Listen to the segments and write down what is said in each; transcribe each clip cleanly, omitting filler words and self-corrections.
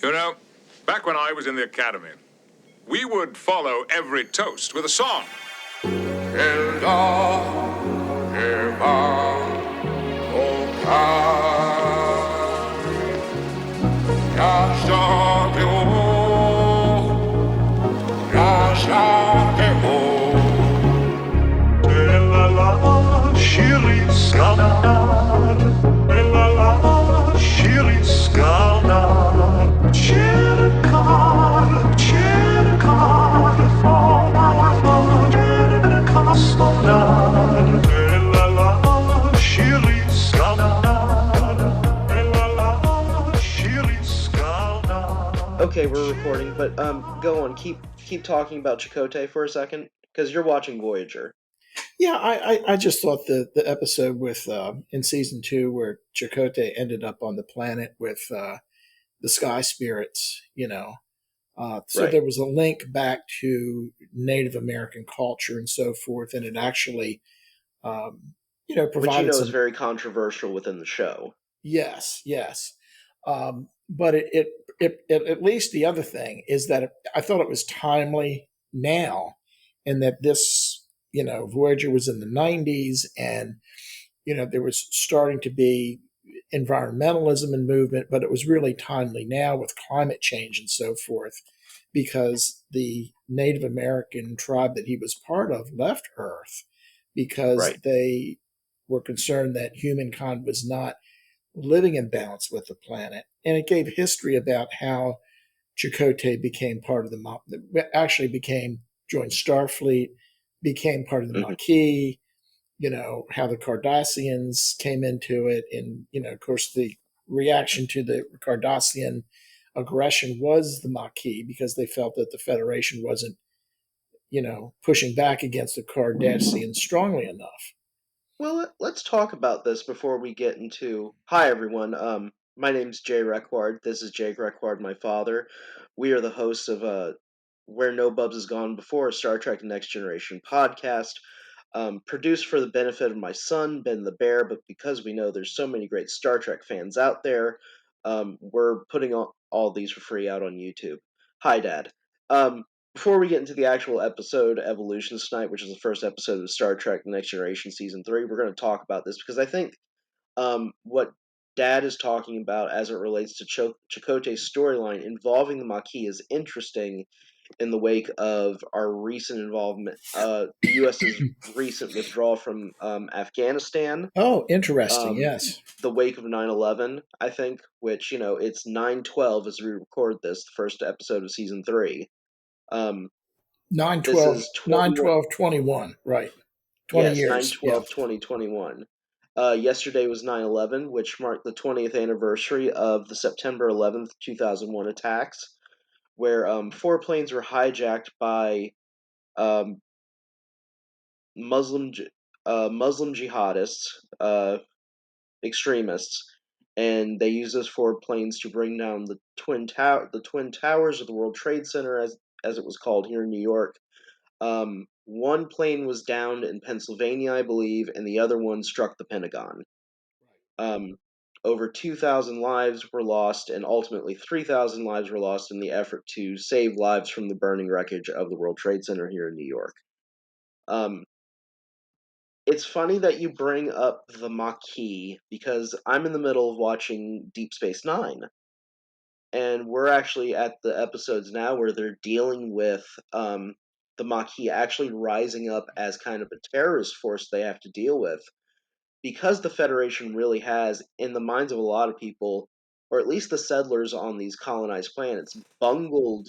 You know, back when I was in the academy, we would follow every toast with a song. Okay, we're recording, but go on. Keep talking about Chakotay for a second, because you're watching Voyager. Yeah, I just thought the episode with in season 2 where Chakotay ended up on the planet with the sky spirits, so Right. there was a link back to Native American culture and so forth, and it actually, Which provided is some. very controversial within the show. Yes, yes. But at least the other thing is that I thought it was timely now, and that this, Voyager was in the 90s, and, there was starting to be environmentalism and movement, but it was really timely now with climate change and so forth, because the Native American tribe that he was part of left Earth because Right. they were concerned that humankind was not living in balance with the planet. And it gave history about how Chakotay became part of joined Starfleet, became part of the Mhm. Maquis, how the Cardassians came into it. And, of course, the reaction to the Cardassian aggression was the Maquis because they felt that the Federation wasn't, pushing back against the Cardassians strongly enough. Well, let's talk about this before we get into. Hi, everyone. My name's Jay Reckward. This is Jake Reckward, my father. We are the hosts of Where No Bubs Has Gone Before, a Star Trek Next Generation podcast, produced for the benefit of my son, Ben the Bear, but because we know there's so many great Star Trek fans out there, we're putting all these for free out on YouTube. Hi, Dad. Before we get into the actual episode, Evolutions tonight, which is the first episode of Star Trek Next Generation Season 3, we're going to talk about this because I think what Dad is talking about as it relates to Chakotay's storyline involving the Maquis is interesting in the wake of our recent involvement, the U.S.'s recent withdrawal from Afghanistan, Oh, interesting. Yes. the wake of 9/11, I think, which, it's 9/12 as we record this, the first episode of Season 3. 9 This 12 is 9 21. 12 21. Right. 20 Yes, years. Yeah. 9/12/2021. Yesterday was 9/11, which marked the 20th anniversary of the September 11th, 2001 attacks, where 4 planes were hijacked by um, Muslim Muslim jihadists, extremists, and they used those 4 planes to bring down the twin towers of the World Trade Center, as it was called here in New York. One plane was downed in Pennsylvania, I believe, and the other one struck the Pentagon. Over 2,000 lives were lost, and ultimately 3,000 lives were lost in the effort to save lives from the burning wreckage of the World Trade Center here in New York. It's funny that you bring up the Maquis, because I'm in the middle of watching Deep Space Nine, and we're actually at the episodes now where they're dealing with the Maquis actually rising up as kind of a terrorist force they have to deal with, because the Federation really has, in the minds of a lot of people, or at least the settlers on these colonized planets, bungled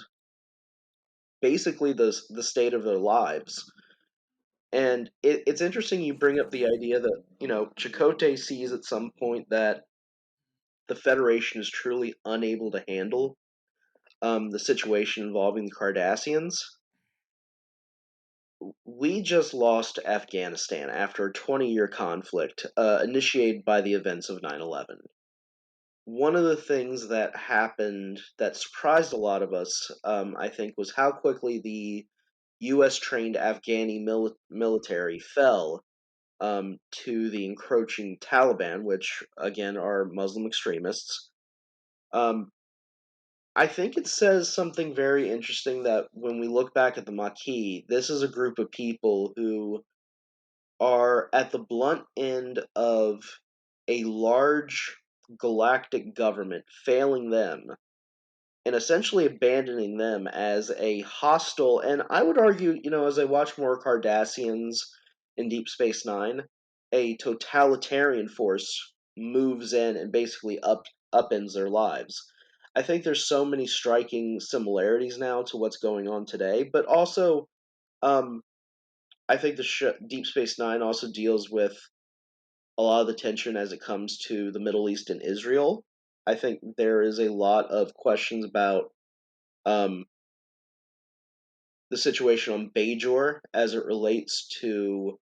basically the state of their lives. And it's interesting you bring up the idea that, Chakotay sees at some point that the Federation is truly unable to handle the situation involving the Cardassians. We just lost Afghanistan after a 20-year conflict initiated by the events of 9/11. One of the things that happened that surprised a lot of us, I think, was how quickly the U.S. trained Afghani military fell to the encroaching Taliban, which, again, are Muslim extremists. Um, I think it says something very interesting that when we look back at the Maquis, this is a group of people who are at the blunt end of a large galactic government failing them and essentially abandoning them as a hostile, and I would argue, as I watch more Cardassians in Deep Space Nine, a totalitarian force moves in and basically upends their lives. I think there's so many striking similarities now to what's going on today, but also, um, I think Deep Space Nine also deals with a lot of the tension as it comes to the Middle East and Israel. I think there is a lot of questions about um, the situation on Bajor as it relates to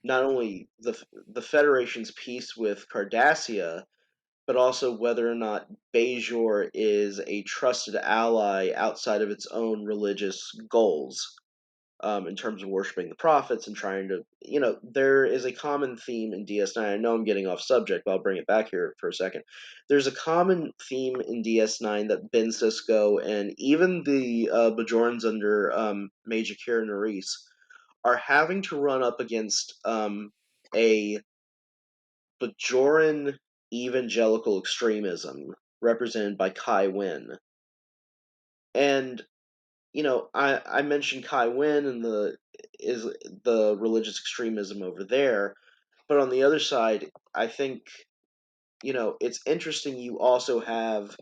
not only the Federation's peace with Cardassia, but also whether or not Bajor is a trusted ally outside of its own religious goals. In terms of worshiping the prophets and trying to, there is a common theme in DS9. I know I'm getting off subject, but I'll bring it back here for a second. There's a common theme in DS9 that Ben Sisko and even the Bajorans under Major Kira Nerys are having to run up against a Bajoran evangelical extremism represented by Kai Wynn. And I mentioned Kai Wynn and the religious extremism over there, but on the other side, I think it's interesting. You also have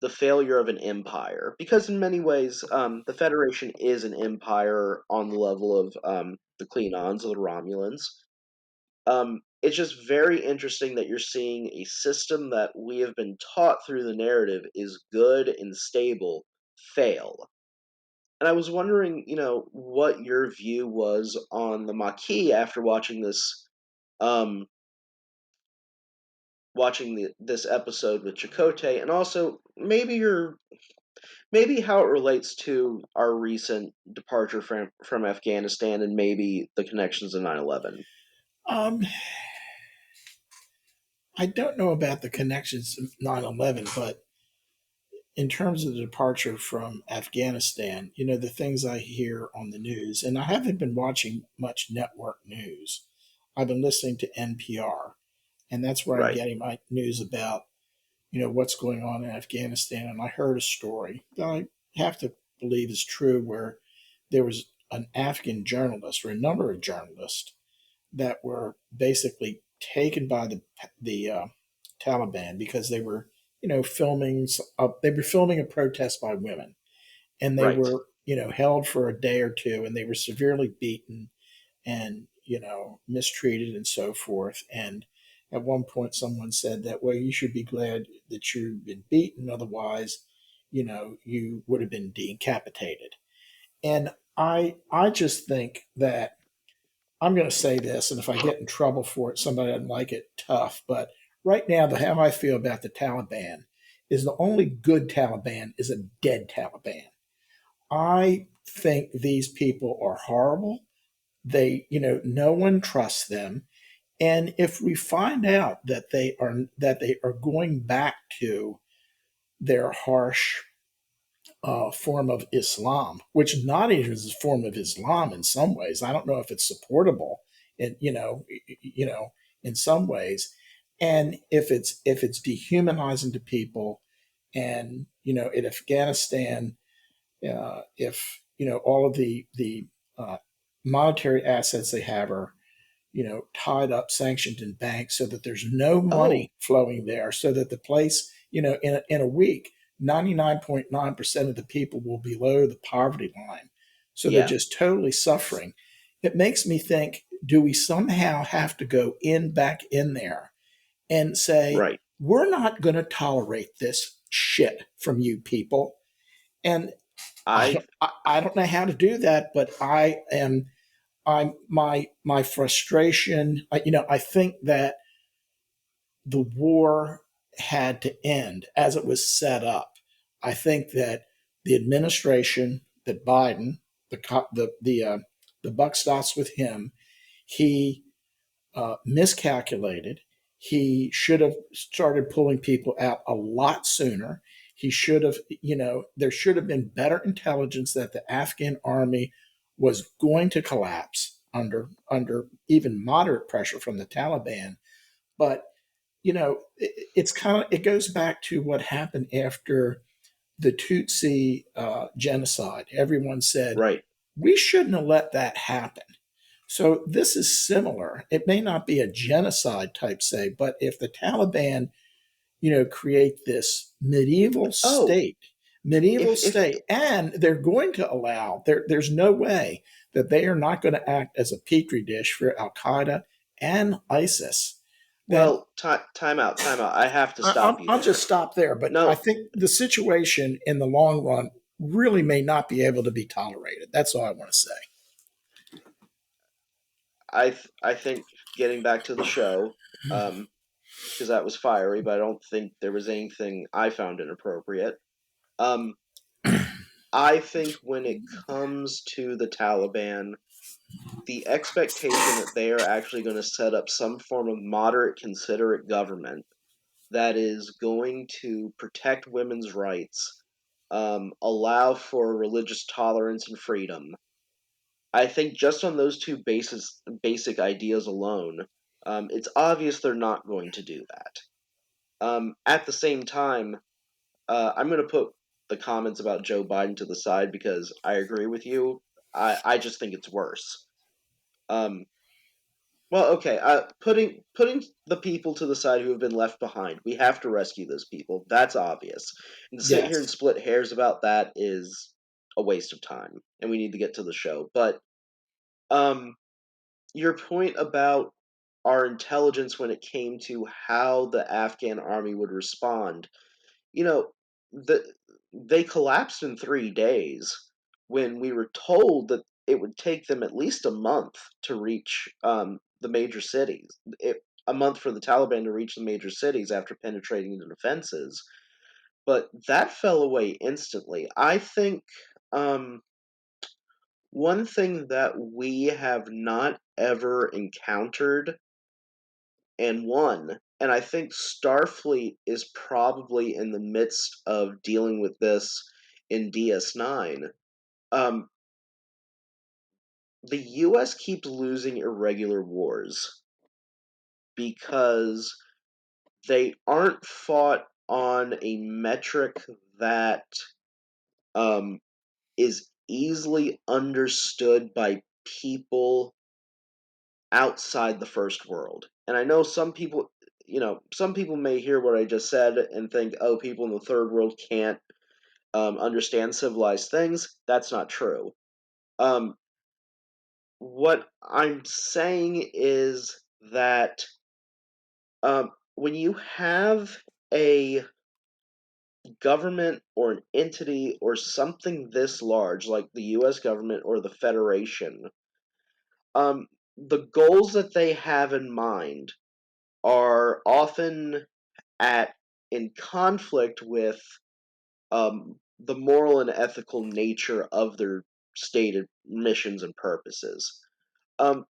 the failure of an empire because in many ways, the Federation is an empire on the level of the Klingons or the Romulans. It's just very interesting that you're seeing a system that we have been taught through the narrative is good and stable fail. And I was wondering, what your view was on the Maquis after um, watching this episode with Chakotay, and also maybe how it relates to our recent departure from Afghanistan and maybe the connections to 9/11. Um, I don't know about the connections of 9/11, but in terms of the departure from Afghanistan, the things I hear on the news, and I haven't been watching much network news. I've been listening to NPR, and that's where I'm Right. getting my news about, what's going on in Afghanistan. And I heard a story that I have to believe is true where there was an Afghan journalist or a number of journalists that were basically taken by the Taliban because they were filming. They were filming a protest by women, and they Right. were held for a day or two, and they were severely beaten and mistreated and so forth. And at one point, someone said that, well, you should be glad that you've been beaten, otherwise, you would have been decapitated. And I just think that I'm going to say this, and if I get in trouble for it, somebody doesn't like it, tough. But right now, the how I feel about the Taliban is the only good Taliban is a dead Taliban. I think these people are horrible. They, no one trusts them. And if we find out that they are going back to their harsh form of Islam, which not even is a form of Islam in some ways. I don't know if it's supportable in in some ways, and if it's dehumanizing to people, and in Afghanistan, if all of the monetary assets they have are tied up, sanctioned in banks so that there's no Oh, money flowing there, so that the place, in a week, 99.9% of the people will be below the poverty line. So they're yeah. just totally suffering. It makes me think, do we somehow have to go back in there and say, Right. we're not going to tolerate this shit from you people? And I I don't know how to do that, but my frustration. I think that the war had to end as it was set up. I think that the administration, that Biden, the buck stops with him. He miscalculated. He should have started pulling people out a lot sooner. He should have, there should have been better intelligence that the Afghan army was going to collapse under even moderate pressure from the Taliban. But it goes back to what happened after the Tutsi genocide. Everyone said Right. we shouldn't have let that happen. So this is similar. It may not be a genocide type say, but if the Taliban, create this Oh, medieval if state, and they're going to allow there's no way that they are not going to act as a petri dish for Al Qaeda and ISIS. Then well, time out, time out. I have to I, stop you I'll just there. stop there. But I No, think the situation in the long run really may not be able to be tolerated. That's all I want to say. I think getting back to the show, because that was fiery, but I don't think there was anything I found inappropriate. Um, I think when it comes to the Taliban, the expectation that they are actually going to set up some form of moderate, considerate government that is going to protect women's rights, allow for religious tolerance and freedom. I think just on those two basic ideas alone, it's obvious they're not going to do that. At the same time, I'm going to put the comments about Joe Biden to the side because I agree with you. I just think it's worse. Um, well, okay. Putting the people to the side who have been left behind. We have to rescue those people. That's obvious. And to sit here and Yes. split hairs about that is a waste of time. And we need to get to the show. But um, your point about our intelligence when it came to how the Afghan army would respond, you know, the they collapsed in 3 days when we were told that it would take them at least a month to reach the major cities. A month for the Taliban to reach the major cities after penetrating the defenses, but that fell away instantly. I think one thing that we have not ever encountered and won. And I think Starfleet is probably in the midst of dealing with this in DS9. Um, the US keeps losing irregular wars because they aren't fought on a metric that um, is easily understood by people outside the first world. And I know some people may hear what I just said and think, oh, people in the third world can't understand civilized things. That's not true. Um, what I'm saying is that when you have a government or an entity or something this large, like the US government or the Federation, the goals that they have in mind are often at in conflict with the moral and ethical nature of their stated missions and purposes. Um,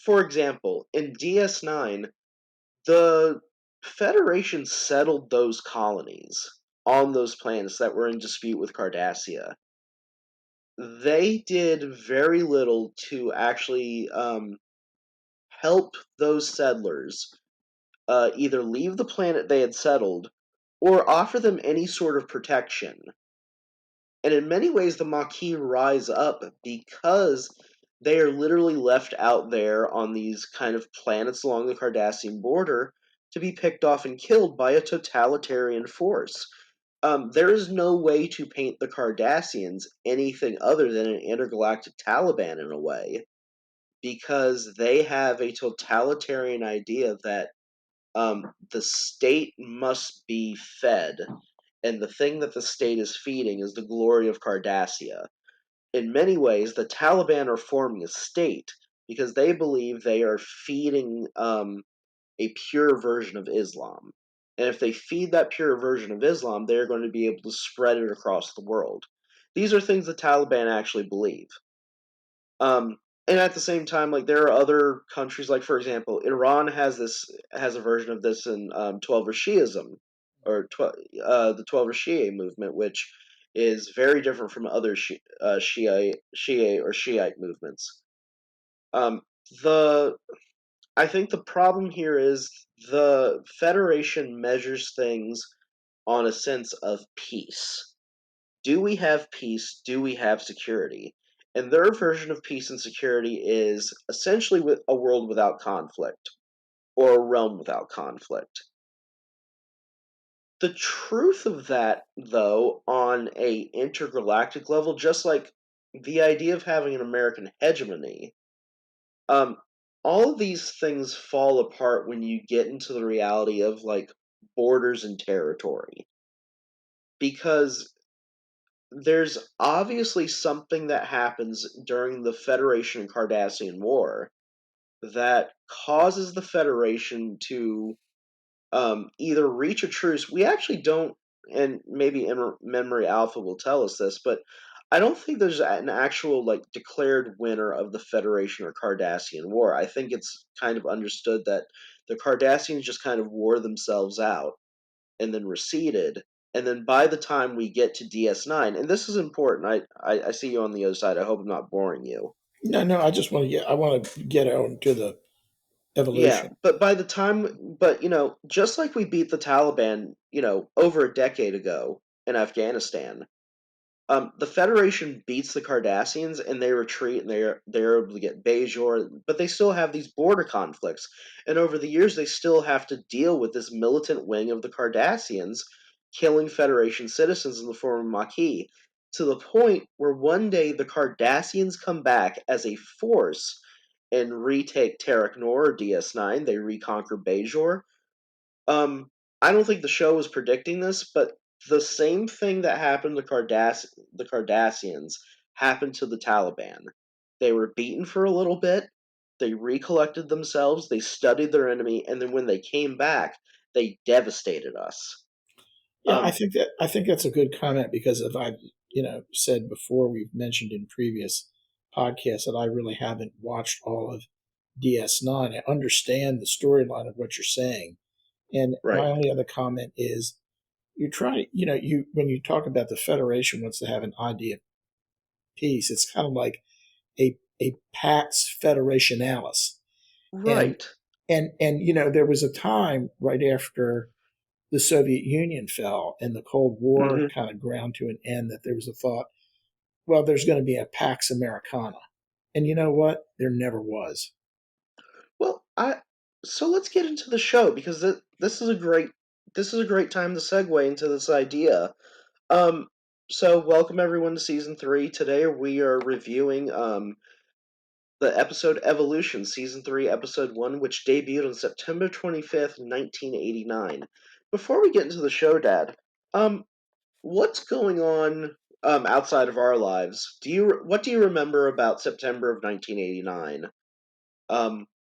for example, in DS9, the Federation settled those colonies on those planets that were in dispute with Cardassia. They did very little to actually help those settlers either leave the planet they had settled or offer them any sort of protection. And in many ways, the Maquis rise up because they are literally left out there on these kind of planets along the Cardassian border to be picked off and killed by a totalitarian force. There is no way to paint the Cardassians anything other than an intergalactic Taliban in a way, because they have a totalitarian idea that the state must be fed, and the thing that the state is feeding is the glory of Cardassia. In many ways, the Taliban are forming a state because they believe they are feeding a pure version of Islam. And if they feed that pure version of Islam, they're going to be able to spread it across the world. These are things the Taliban actually believe. Um, and at the same time, like there are other countries, like for example, Iran has a version of this in 12er Shiism. or the 12 Shiite movement, which is very different from other Shiite or Shiite movements. Um, the I think the problem here is the Federation measures things on a sense of peace. Do we have peace? Do we have security? And their version of peace and security is essentially with a world without conflict or a realm without conflict. The truth of that, though, on a intergalactic level, just like the idea of having an American hegemony, um, all of these things fall apart when you get into the reality of like borders and territory. Because there's obviously something that happens during the Federation and Cardassian War that causes the Federation to either reach a truce. We actually don't, and maybe Memory Alpha will tell us this, but I don't think there's an actual like declared winner of the Federation or Cardassian War. I think it's kind of understood that the Cardassians just kind of wore themselves out and then receded. And then by the time we get to DS9, and this is important, I see you on the other side. I hope I'm not boring you. No, no, I want to get on to the Yeah, evolution. but by the time, but just like we beat the Taliban, over a decade ago in Afghanistan, the Federation beats the Cardassians and they retreat and they're able to get Bajor, but they still have these border conflicts, and over the years they still have to deal with this militant wing of the Cardassians killing Federation citizens in the form of Maquis, to the point where one day the Cardassians come back as a force and retake Terok Nor or DS9. They reconquer Bajor. um, I don't think the show was predicting this, but the same thing that happened to the Cardassians happened to the Taliban. They were beaten for a little bit, they recollected themselves, they studied their enemy, and then when they came back, they devastated us. Yeah, Um, I think that's a good comment because if I've said before, we've mentioned in previous podcasts that I really haven't watched all of DS9. I understand the storyline of what you're saying, and my right, only other comment is you try you when you talk about the Federation wants to have an idea of peace, it's kind of like a pax federationalis, and right. there was a time right after the Soviet Union fell and the Cold War Hmm. kind of ground to an end that there was a thought, well, there's going to be a Pax Americana. And you know what? There never was. Well, I so let's get into the show because this is a great time to segue into this idea. Um, so welcome everyone to season 3. Today we are reviewing the episode Evolution, season 3, episode 1, which debuted on September 25th, 1989. Before we get into the show, Dad, um, what's going on outside of our lives? What do you remember about September of 1989?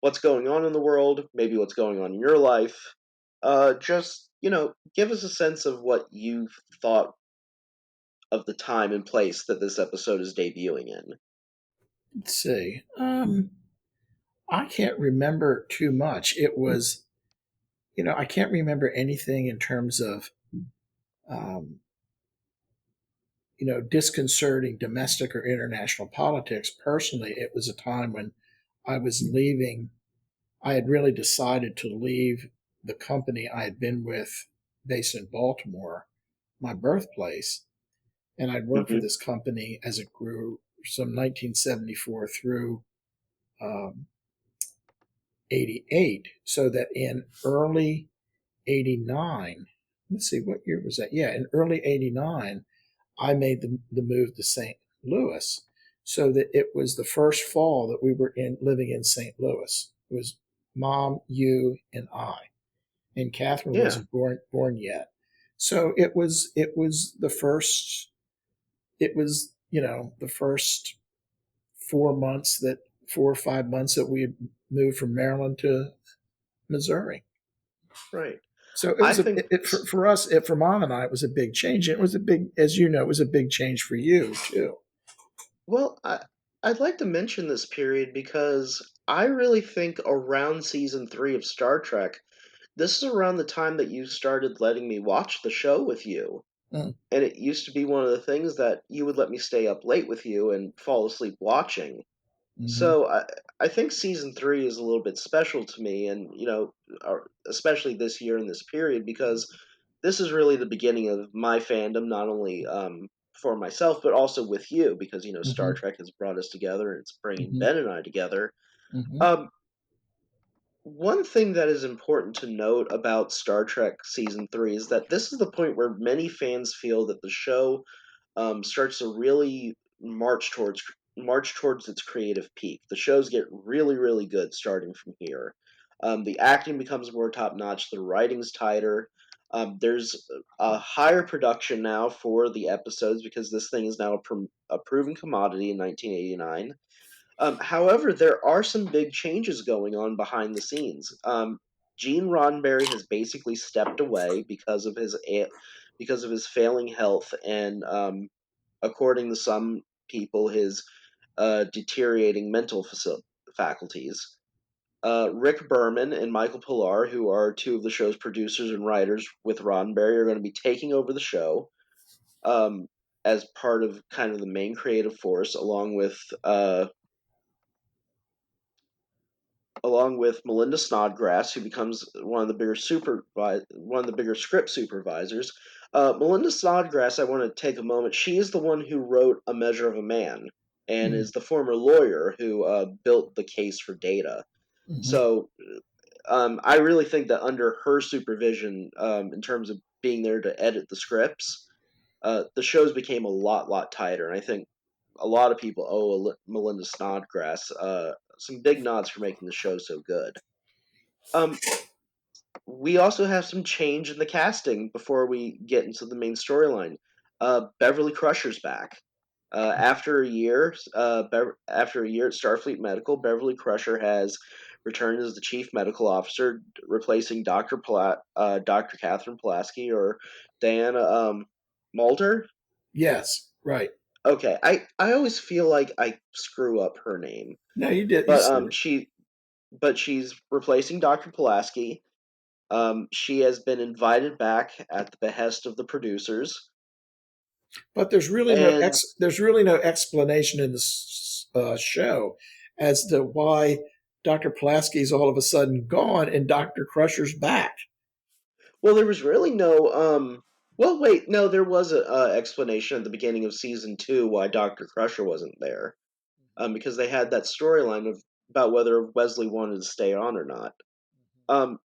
What's going on in the world? Maybe what's going on in your life? Just give us a sense of what you thought of the time and place that this episode is debuting in. Let's see. I can't remember too much. It was, I can't remember anything in terms of, um, disconcerting domestic or international politics. Personally, it was a time when I was leaving. I had really decided to leave the company I had been with based in Baltimore, my birthplace, and I'd worked for Hmm. this company as it grew from 1974 through um, 88. So that in early 89, let's see, what year was that? Yeah, in early 89, I made the move to St. Louis. So that it was the first fall that we were living in St. Louis. It was mom, you, and I. And Catherine Yeah, wasn't born yet. So it was the first it was the first 4 months, that 4 or 5 months that we had moved from Maryland to Missouri. right. So it I was think for us, for mom and I, it was a big change. It was a big, as you know, it was a big change for you too. well, I'd like to mention this period because I really think around season 3 of Star Trek, this is around the time that you started letting me watch the show with you. Mm, And it used to be one of the things that you would let me stay up late with you and fall asleep watching. hmm So I think season 3 is a little bit special to me, and especially this year in this period, because this is really the beginning of my fandom, not only for myself but also with you, because Star hmm Trek has brought us together and it's bringing hmm Ben and I together. hmm Um, One thing that is important to note about Star Trek season 3 is that this is the point where many fans feel that the show starts to really march towards its creative peak. The shows get really, really good starting from here. The acting becomes more top notch. The writing's tighter. There's a higher production now for the episodes because this thing is now a proven commodity in 1989. However, there are some big changes going on behind the scenes. Gene Roddenberry has basically stepped away because of his failing health and, according to some people, his deteriorating faculties. Rick Berman and Michael Pilar, who are two of the show's producers and writers with Roddenberry, are going to be taking over the show um, as part of kind of the main creative force, along with Melinda Snodgrass, who becomes one of the bigger script supervisors. Melinda Snodgrass, I want to take a moment. She is the one who wrote A Measure of a Man, and hmm is the former lawyer who built the case for Data. hmm So I really think that under her supervision, in terms of being there to edit the scripts, the shows became a lot tighter, and I think a lot of people owe Melinda Snodgrass some big nods for making the show so good. Um, we also have some change in the casting before we get into the main storyline. Beverly Crusher's back. After a year at Starfleet Medical, Beverly Crusher has returned as the chief medical officer, replacing Dr. Catherine Pulaski, or Diana Mulder. Yes, right. Okay, I always feel like I screw up her name, No, you did. You but said it. she's replacing Dr. Pulaski. She has been invited back at the behest of the producers, But and there's really no explanation in this show as to why Dr. Pulaski is all of a sudden gone and Dr. Crusher's back. well, there was really no. Well, wait, no, there was a explanation at the beginning of season 2 why Doctor Crusher wasn't there. Because they had that storyline of about whether Wesley wanted to stay on or not. Um,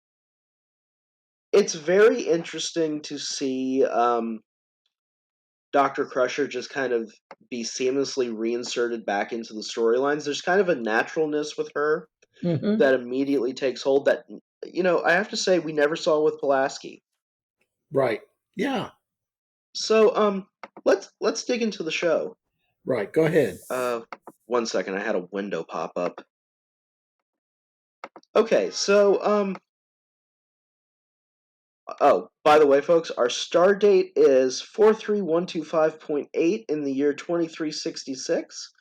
it's very interesting to see Dr. Crusher just kind of be seamlessly reinserted back into the storylines. There's kind of a naturalness with her hmm that immediately takes hold that I have to say we never saw with Pulaski. Right. Yeah. So let's dig into the show. Right. Go ahead. Uh, one second, I had a window pop up. Okay, so oh, by the way, folks, our star date is 43125.8 in the year 2366.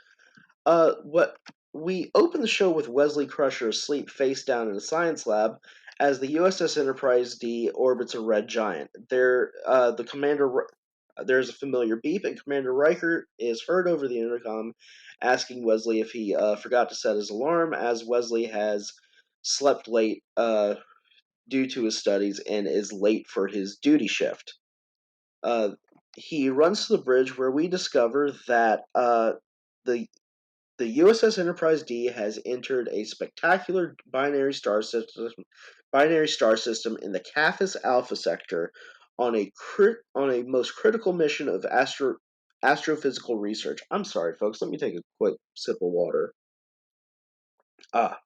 What we open the show with Wesley Crusher asleep face down in a science lab as the USS Enterprise D orbits a red giant. There's a familiar beep, and Commander Riker is heard over the intercom asking Wesley if he forgot to set his alarm, as Wesley has slept late due to his studies and is late for his duty shift. Uh, he runs to the bridge where we discover that the the USS Enterprise D has entered a spectacular binary star system in the Caphis Alpha sector on a most critical mission of astrophysical research. I'm sorry, folks. Let me take a quick sip of water. Ah,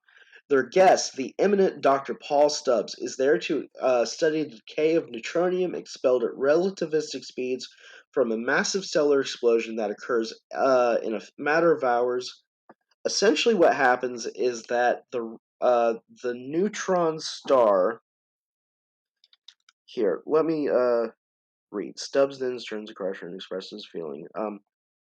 their guest, the eminent Dr. Paul Stubbs, is there to study the decay of neutronium expelled at relativistic speeds from a massive stellar explosion that occurs in a matter of hours. Essentially, what happens is that the neutron star. Here, let me read. Stubbs then turns to Crusher and expresses his feeling.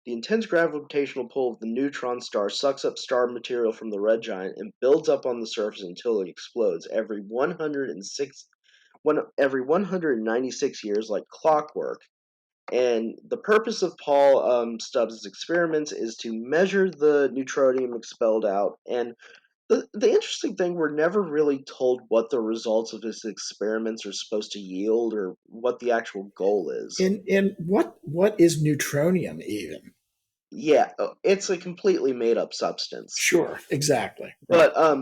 The intense gravitational pull of the neutron star sucks up star material from the red giant and builds up on the surface until it explodes every 196 years like clockwork. And the purpose of Paul Stubbs' experiments is to measure the neutronium expelled out. And the interesting thing, we're never really told what the results of his experiments are supposed to yield or what the actual goal is. And what is neutronium even? Yeah, it's a completely made up substance. Sure, exactly. Right. But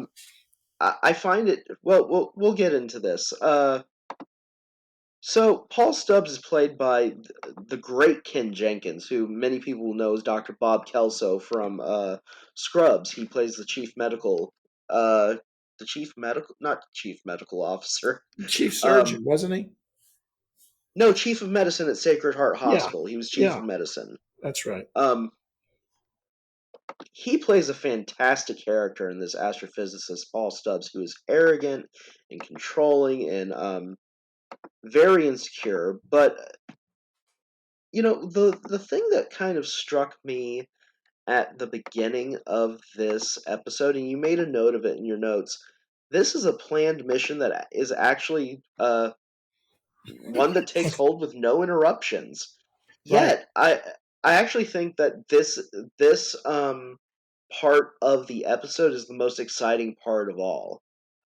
I find it well. We'll get into this. So Paul Stubbs is played by the great Ken Jenkins, who many people know as Dr. Bob Kelso from Scrubs. He plays uh, not chief medical officer. Chief Um, surgeon, wasn't he? no, chief of medicine at Sacred Heart Yeah, Hospital. He was chief yeah, of medicine. that's right. Um, he plays a fantastic character in this astrophysicist, Paul Stubbs, who is arrogant and controlling and very insecure. But the thing that kind of struck me at the beginning of this episode, and you made a note of it in your notes. This is a planned mission that is actually one that takes hold with no interruptions. Right. Yet, I actually think that this part of the episode is the most exciting part of all.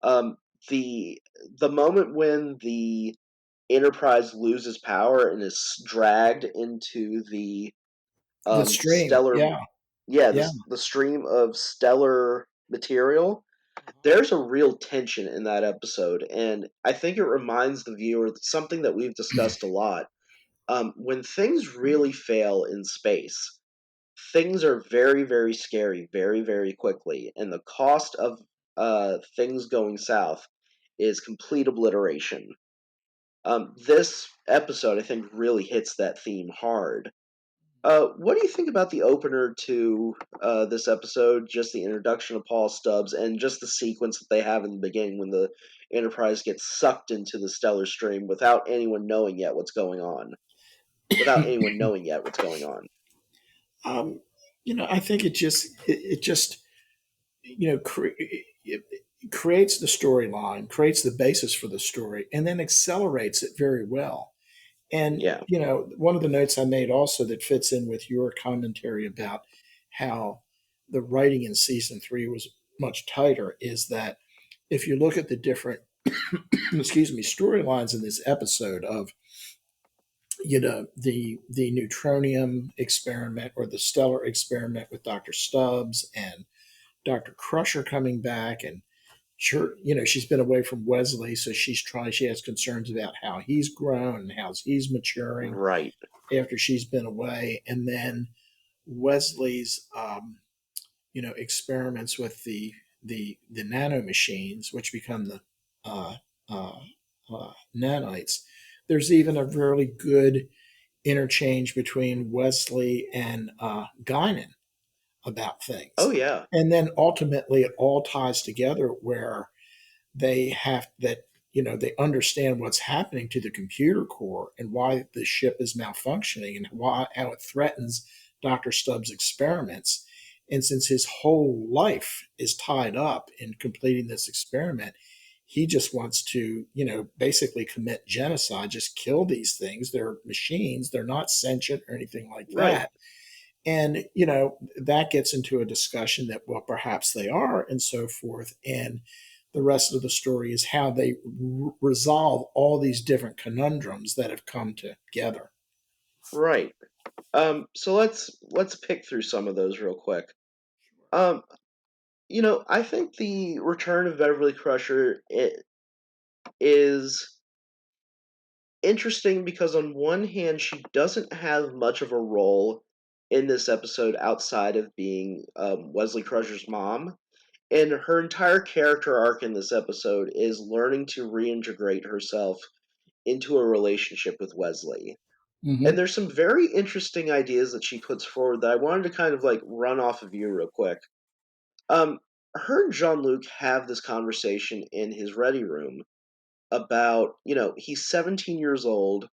Um, the the moment when the Enterprise loses power and is dragged into the The stream. stellar, Yeah, yeah, yeah. the stream of stellar material. There's a real tension in that episode, and I think it reminds the viewer something that we've discussed a lot. When things really fail in space, things are very, very scary, very, very quickly, and the cost of things going south is complete obliteration. This episode, I think, really hits that theme hard. What do you think about the opener to this episode? Just the introduction of Paul Stubbs and just the sequence that they have in the beginning when the Enterprise gets sucked into the stellar stream without anyone knowing yet what's going on. Without anyone knowing yet what's going on. um, I think it just it creates the storyline, creates the basis for the story, and then accelerates it very well. And Yeah. one of the notes I made also that fits in with your commentary about how the writing in season 3 was much tighter is that if you look at the different excuse me storylines in this episode of the neutronium experiment or the stellar experiment with Dr. Stubbs and Dr. Crusher coming back, and sure, she's been away from Wesley, so she has concerns about how he's grown and how he's maturing Right. after she's been away. And then Wesley's experiments with the nano machines, which become the uh, uh, nanites. There's even a really good interchange between Wesley and Guinan about Oh things. yeah. And then ultimately it all ties together where they have that, they understand what's happening to the computer core and why the ship is malfunctioning and how it threatens Dr. Stubbs' experiments. And since his whole life is tied up in completing this experiment, he just wants to, basically commit genocide, just kill these things. They're machines, they're not sentient or anything like Right. that. And, that gets into a discussion that, well, perhaps they are and so forth. And the rest of the story is how they resolve all these different conundrums that have come together. Right. So let's pick through some of those real quick. Um, I think the return of Beverly Crusher is interesting because on one hand she doesn't have much of a role in this episode outside of being Wesley Crusher's mom, and her entire character arc in this episode is learning to reintegrate herself into a relationship with Wesley. And Mm-hmm. there's some very interesting ideas that she puts forward that I wanted to kind of like run off of you real quick. Um, her and Jean Luc have this conversation in his ready room about, he's 17 years old.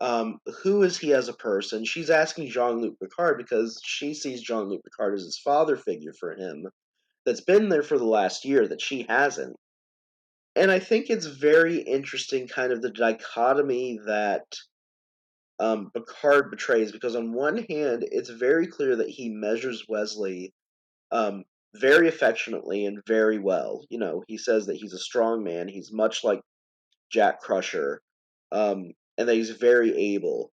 Who is he as a person? She's asking Jean-Luc Picard because she sees Jean-Luc Picard as his father figure for him that's been there for the last year that she hasn't. And I think it's very interesting, kind of the dichotomy that Picard betrays, because on one hand, it's very clear that he measures Wesley um, very affectionately and very well. You know, he says that he's a strong man, he's much like Jack Crusher, and that he's very able.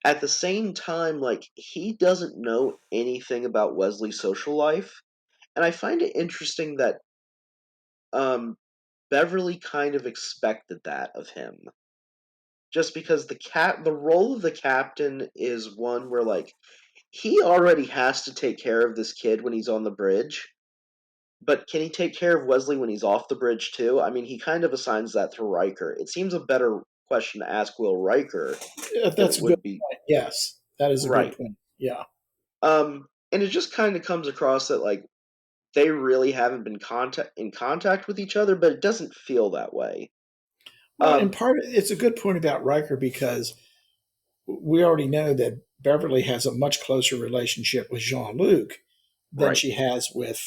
At the same time, like, he doesn't know anything about Wesley's social life, and I find it interesting that um, Beverly kind of expected that of him. Just because the role of the captain is one where, like, he already has to take care of this kid when he's on the bridge, but can he take care of Wesley when he's off the bridge too? I mean, he kind of assigns that to Riker. It seems a better question to ask Will Riker than That's it a good would be. point. Yes, that is a good Right. point. Yeah. And it just kind of comes across that, like, they really haven't been in contact with each other, but it doesn't feel that way. Well, in Um, part, it's a good point about Riker because we already know that Beverly has a much closer relationship with Jean Luc than right. she has with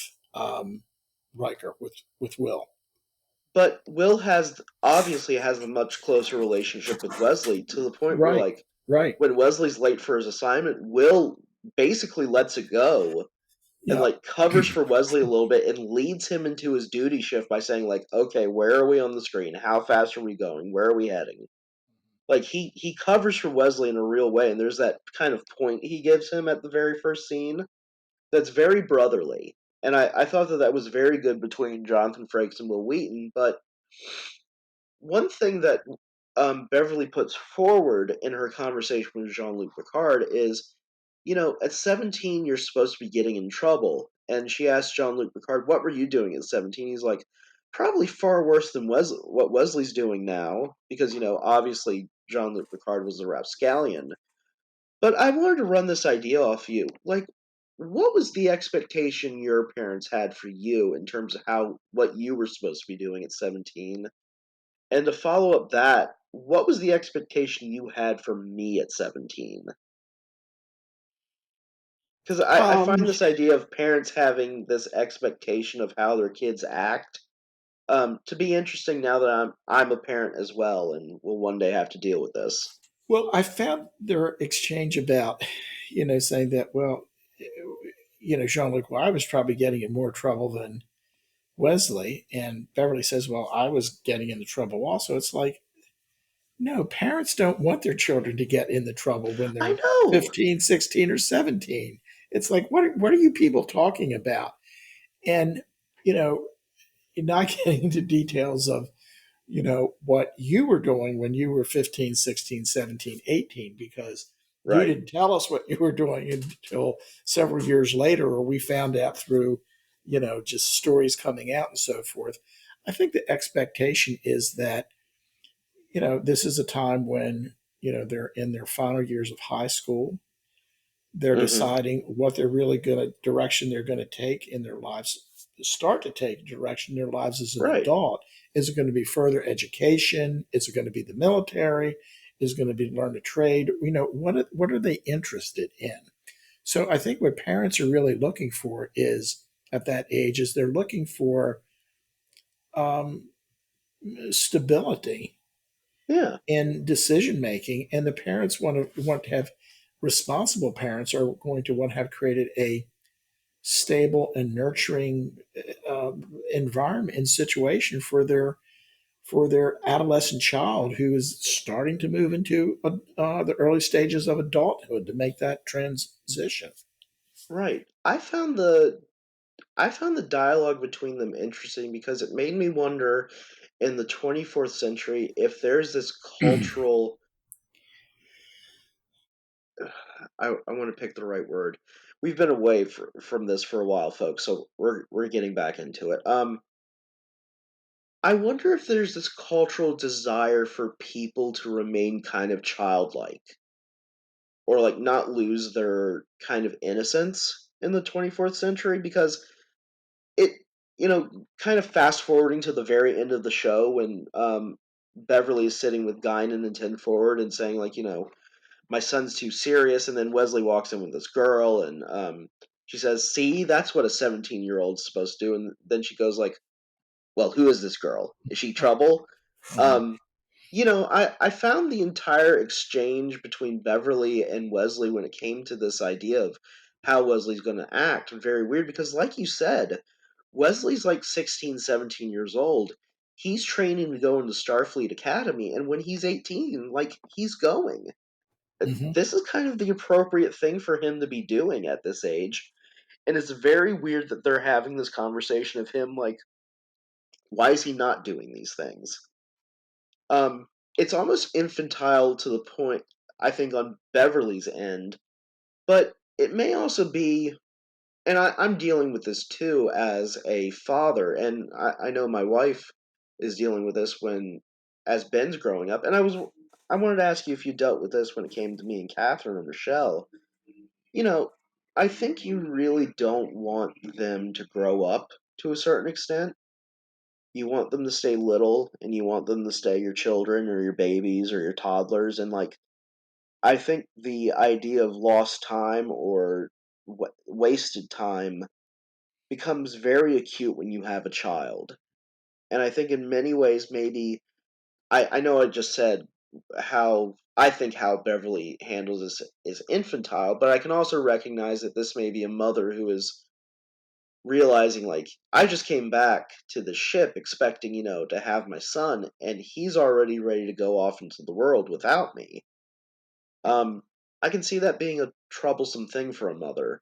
Riker, with Will. But Will obviously has a much closer relationship with Wesley, to the point where, Right. like, Right. when Wesley's late for his assignment, Will basically lets it go and, Yeah. like, covers for Wesley a little bit and leads him into his duty shift by saying, like, okay, where are we on the screen? How fast are we going? Where are we heading? Like, he covers for Wesley in a real way, and there's that kind of point he gives him at the very first scene that's very brotherly. And I thought that that was very good between Jonathan Frakes and Will Wheaton. But one thing that Beverly puts forward in her conversation with Jean-Luc Picard is, you know, at 17, you're supposed to be getting in trouble. And she asked Jean-Luc Picard, what were you doing at 17? He's like, probably far worse than what Wesley's doing now, because, you know, obviously Jean-Luc Picard was a rapscallion. But I wanted to run this idea off you. Like, what was the expectation your parents had for you in terms of what you were supposed to be doing at 17? And to follow up that, what was the expectation you had for me at 17? Because I Um, find this idea of parents having this expectation of how their kids act to be interesting now that I'm a parent as well and will one day have to deal with this. well, I found their exchange about, saying that, well, Jean Luc, well, I was probably getting in more trouble than Wesley. And Beverly says, well, I was getting into trouble also. It's like, no, parents don't want their children to get in the trouble when I they're know, 15, 16, or 17. It's like, what are you people talking about? And, you know, you're not getting into details of, what you were doing when you were 15, 16, 17, 18, because you right? didn't tell us what you were doing until several years later, or we found out through, just stories coming out and so forth. I think the expectation is that, this is a time when, they're in their final years of high school. They're Hmm. deciding what they're really going to direction they're going to take in their lives, start to take direction in their lives as an Right. adult. Is it going to be further education? Is it going to be the military? Is it going to be learn a trade? What are they interested in? So I think what parents are really looking for is at that age is they're looking for um, stability Yeah. in decision making, and the parents want to have responsible parents are going to want to have created a stable and nurturing uh, environment and situation for their adolescent child who is starting to move into the early stages of adulthood to make that transition. Right. I found the dialogue between them interesting because it made me wonder in the 24th century if there's this cultural I want to pick the right word. We've been away from this for a while, folks, so we're getting back into it. I wonder if there's this cultural desire for people to remain kind of childlike or like not lose their kind of innocence in the 24th century because it kind of fast forwarding to the very end of the show when Beverly is sitting with Guinan and Ten Forward and saying, like, my son's too serious, and then Wesley walks in with this girl, and she says, "See, that's what a 17-year-old's supposed to do." And then she goes like, "Well, who is this girl? Is she trouble?" Mhm. Um, I found the entire exchange between Beverly and Wesley when it came to this idea of how Wesley's going to act very weird because, like you said, Wesley's like 16, 17 years old. He's training to go into Starfleet Academy, and when he's 18, like, he's going. Mhm. This is kind of the appropriate thing for him to be doing at this age. And it's very weird that they're having this conversation of him, like, why is he not doing these things? Um, it's almost infantile to the point, I think, on Beverly's end, but it may also be, and I'm dealing with this too as a father, and I know my wife is dealing with this as Ben's growing up, and I wanted to ask you if you dealt with this when it came to me and Catherine and Rochelle. You know, I think you really don't want them to grow up to a certain extent. You want them to stay little and you want them to stay your children or your babies or your toddlers. And, like, I think the idea of lost time or wasted time becomes very acute when you have a child. And I think in many ways, maybe, I know I just said how Beverly handles this is infantile, but I can also recognize that this may be a mother who is realizing, like, I just came back to the ship expecting, to have my son, and he's already ready to go off into the world without me. Um, I can see that being a troublesome thing for a mother.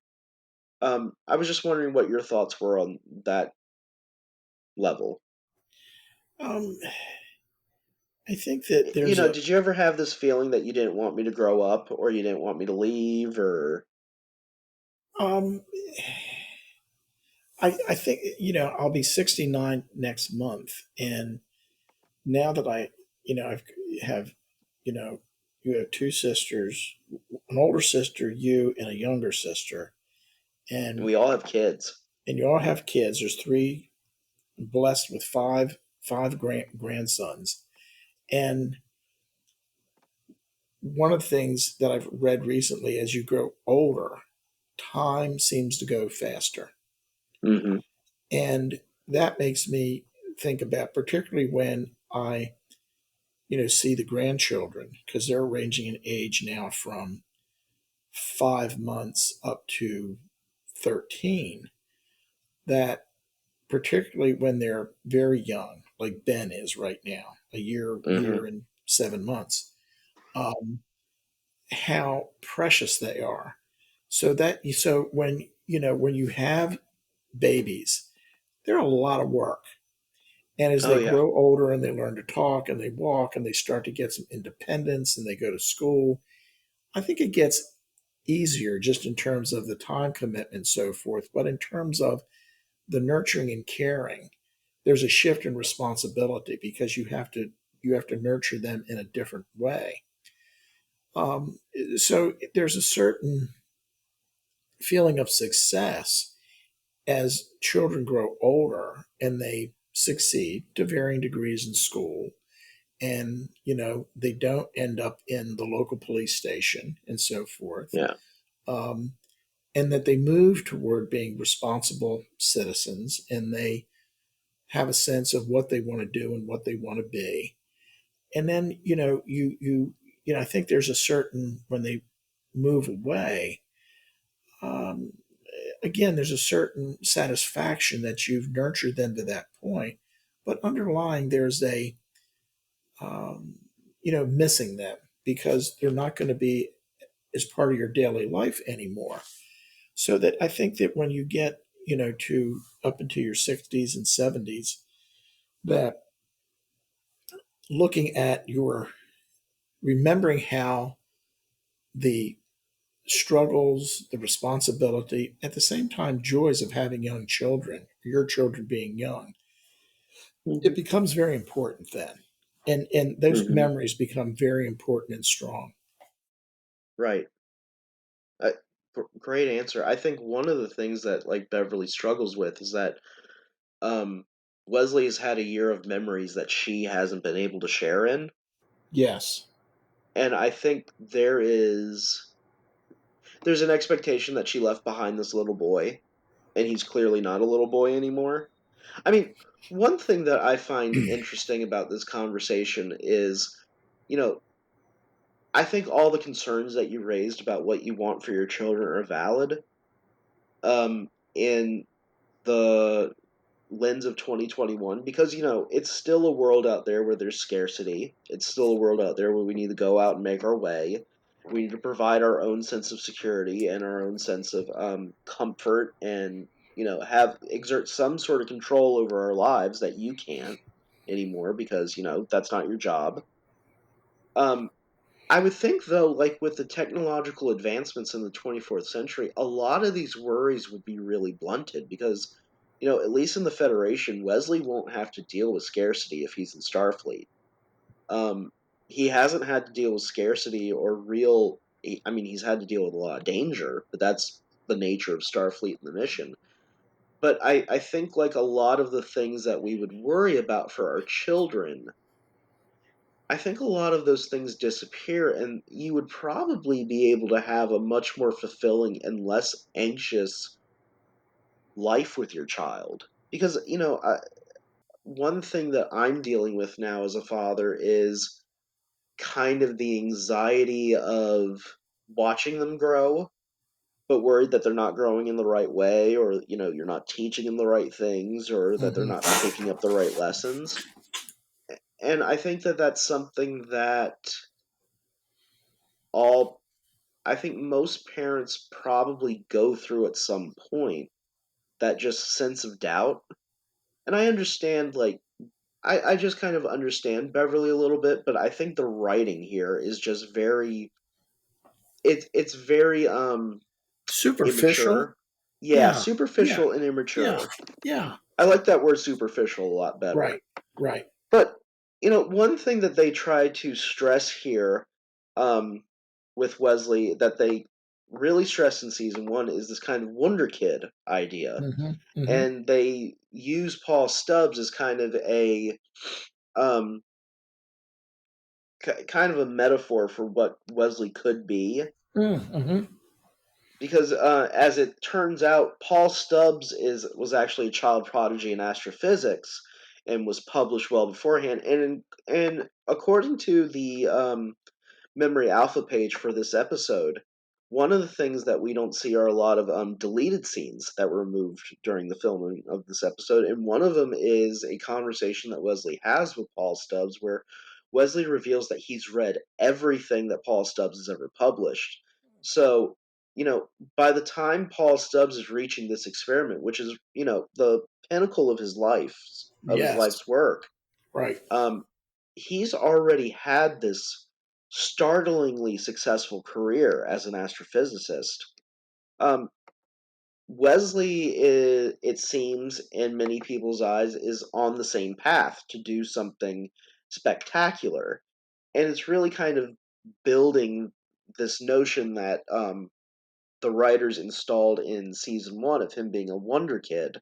I was just wondering what your thoughts were on that level. Um, I think that there's a Did you ever have this feeling that you didn't want me to grow up or you didn't want me to leave or um I think I'll be 69 next month, and now that I've have you know you have two sisters, an older sister, you, and a younger sister, and we all have kids? you all have kids. There's three, blessed with five grandsons, and one of the things that I've read recently, as you grow older, time seems to go faster. Mhm. And that makes me think about, particularly when I, see the grandchildren, because they're ranging in age now from 5 months up to 13, that particularly when they're very young, like Ben is right now, a Mhm. year and 7 months, um, how precious they are. So when you have babies, they're a lot of work. And as Oh they yeah. grow older and they learn to talk and they walk and they start to get some independence and they go to school, I think it gets easier just in terms of the time commitment and so forth. But in terms of the nurturing and caring, there's a shift in responsibility because you have to nurture them in a different way. Um, so there's a certain feeling of success as children grow older and they succeed to varying degrees in school, and they don't end up in the local police station and so forth, Yeah. um, and that they move toward being responsible citizens, and they have a sense of what they want to do and what they want to be. And then I think there's a certain, when they move away, um, again, there's a certain satisfaction that you've nurtured them to that point, but underlying there's a um, missing them because they're not going to be as part of your daily life anymore. So that I think that when you get, to up into your 60s and 70s, that looking at your, remembering how the struggles, the responsibility, at the same time, joys of having young children, your children being young, it Mhm. becomes very important then. And those Mhm. memories become very important and strong. Right. Uh, Great answer. I think one of the things that, like, Beverly struggles with is that um Wesley has had a year of memories that she hasn't been able to share in. Yes. And I think there's an expectation that she left behind this little boy, and he's clearly not a little boy anymore. I mean, one thing that I find interesting about this conversation is, you know, I think all the concerns that you raised about what you want for your children are valid. In the lens of 2021, because it's still a world out there where there's scarcity. It's still a world out there where we need to go out and make our way. We need to provide our own sense of security and our own sense of comfort, and have exert some sort of control over our lives that you can't anymore, because that's not your job. um I would think, though, like with the technological advancements in the 24th century, a lot of these worries would be really blunted, because, at least in the Federation, Wesley won't have to deal with scarcity if he's in Starfleet. Um, he hasn't had to deal with scarcity or real. I mean, he's had to deal with a lot of danger, but that's the nature of Starfleet and the mission. But I think, like, a lot of the things that we would worry about for our children, I think a lot of those things disappear, and you would probably be able to have a much more fulfilling and less anxious life with your child. Because, one thing that I'm dealing with now as a father is kind of the anxiety of watching them grow, but worried that they're not growing in the right way, or, you're not teaching them the right things, or that they're not Mm-hmm. picking up the right lessons. And I think that that's something that all I think most parents probably go through at some point, that just sense of doubt. And I understand, like, I just kind of understand Beverly a little bit, but I think the writing here is just very, it's very Superficial. immature. Yeah, Yeah. Yeah. superficial and Yeah. immature. Yeah. I like that word superficial a lot better. Right. Right. But one thing that they try to stress here, um, with Wesley, that they really stress in season one, is this kind of wonder kid idea, Mm-hmm. Mm-hmm. and they use Paul Stubbs as kind of a um, kind of a metaphor for what Wesley could be, Mm-hmm. because as it turns out, Paul Stubbs was actually a child prodigy in astrophysics and was published well beforehand. And according to the Memory Alpha page for this episode, one of the things that we don't see are a lot of deleted scenes that were removed during the filming of this episode, and one of them is a conversation that Wesley has with Paul Stubbs, where Wesley reveals that he's read everything that Paul Stubbs has ever published. So, you know, by the time Paul Stubbs is reaching this experiment, which is, the pinnacle of his Yes. life's work, Right. um, he's already had this startlingly successful career as an astrophysicist. Um, Wesley, it seems, in many people's eyes, is on the same path to do something spectacular. And it's really kind of building this notion that the writers installed in season one of him being a wonder kid.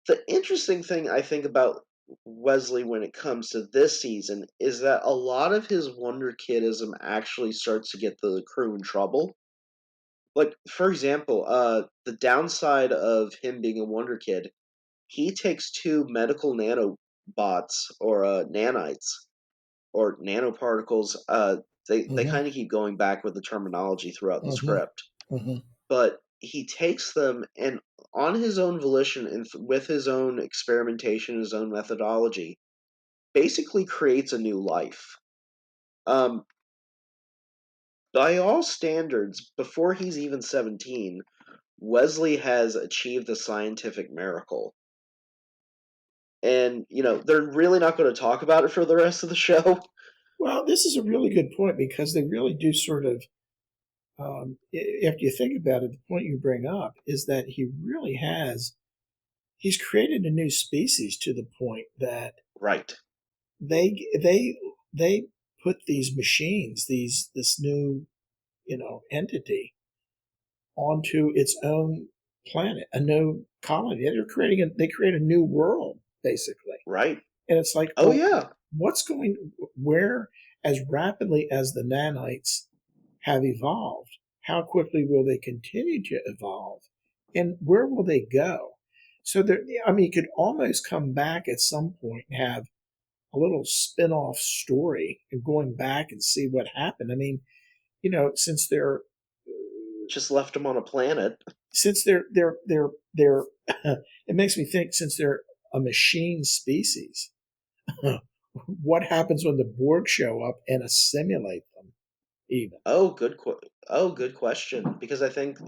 The interesting thing I think about Wesley when it comes to this season is that a lot of his wonder kidism actually starts to get the crew in trouble. Like, for example, the downside of him being a wonder kid, he takes two medical nanobots, or nanites, or nanoparticles. They Mm-hmm. kind of keep going back with the terminology throughout the Mm-hmm. script, Mm-hmm. but he takes them, and on his own volition, and with his own experimentation, his own methodology, basically creates a new life. Um, by all standards, before he's even 17, Wesley has achieved a scientific miracle. And, they're really not going to talk about it for the rest of the show. Well, this is a really good point because they really do sort of, if you think about it, the point you bring up is that he's created a new species to the point that Right. they they they put these machines, this new entity onto its own planet, a new colony. They create a new world basically, Right. and it's like, Oh well, yeah. where as rapidly as the nanites have evolved, how quickly will they continue to evolve, and where will they go? So there, I mean, you could almost come back at some point and have a little spin-off story and going back and see what happened. I mean, since Just left them on a planet. they're it makes me think, since they're a machine species, what happens when the Borg show up and assimilate them even? Oh, good question. Because I think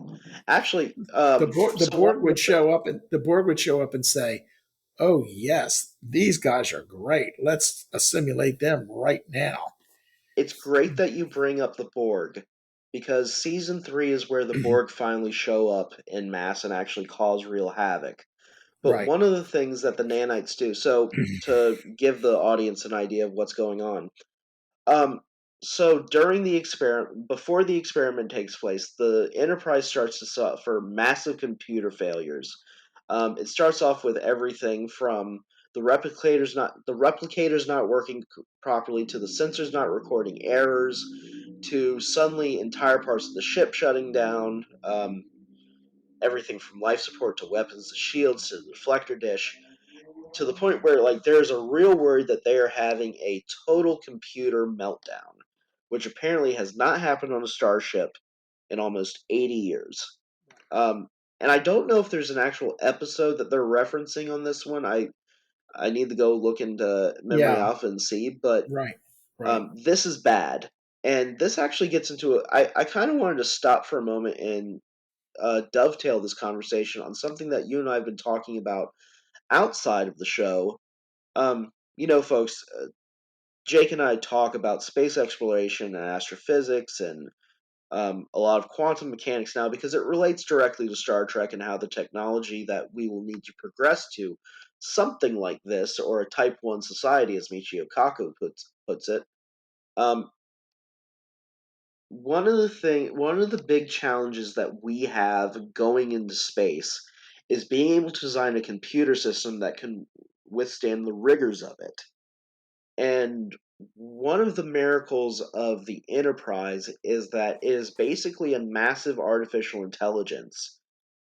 actually, The so one Borg of would the show up and say, "Oh yes, these guys are great. Let's assimilate them right now." it's great that you bring up the Borg, because season 3 is where the Borg finally show up in mass and actually cause real havoc. But Right. one of the things that the nanites do, so to give the audience an idea of what's going on, um, so during the experiment, before the experiment takes place, the Enterprise starts to suffer massive computer failures. It starts off with everything from the replicators not working properly, to the sensors not recording errors, to suddenly entire parts of the ship shutting down. Everything from life support to weapons to shields to the deflector dish, to the point where like there's a real worry that they are having a total computer meltdown, which apparently has not happened on a starship in almost 80 years. Um, and I don't know if there's an actual episode that they're referencing on this one. I need to go look into Memory Yeah. Alpha and see, but Right. Right. this is bad. And this actually gets into it. I kind of wanted to stop for a moment and dovetail this conversation on something that you and I have been talking about outside of the show. Folks, Jake and I talk about space exploration and astrophysics and a lot of quantum mechanics now, because it relates directly to Star Trek and how the technology that we will need to progress to something like this, or a Type 1 society, as Michio Kaku puts it. Um, one of the big challenges that we have going into space is being able to design a computer system that can withstand the rigors of it. And one of the miracles of the Enterprise is that it is basically a massive artificial intelligence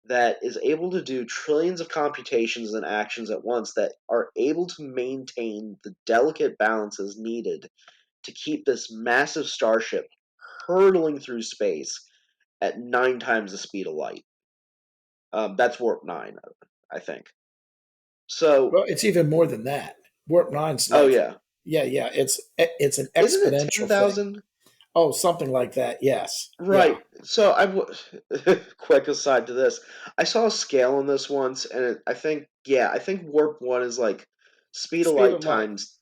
that is able to do trillions of computations and actions at once, that are able to maintain the delicate balances needed to keep this massive starship hurtling through space at 9 times the speed of light. That's warp 9, I think. So, Well, it's even more than that. Warp nine's oh like, yeah, yeah, yeah. It's an isn't it exponential thing. 10,000? Oh, something like that. Yes. Yeah. Right. So quick aside to this, I saw a scale on this once, and I think warp 1 is like speed of Speed light of light. times,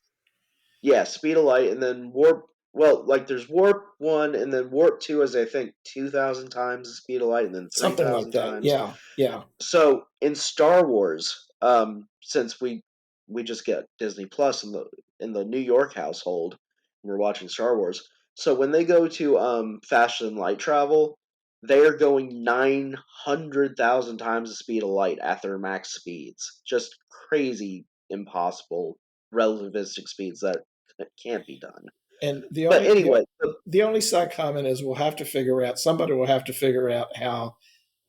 yeah, speed of light, and then like there's warp 1, and then warp 2 is, I think, 2,000 times the speed of light, and then Something like 3,000 that. times. Yeah. Yeah. So in Star Wars, since we just get Disney Plus in the New York household, and we're watching Star Wars. So when they go to faster than light travel, they are going 900,000 times the speed of light at their max speeds. Just crazy, impossible, relativistic speeds that can't be done. And But anyway, the only side comment is somebody will have to figure out how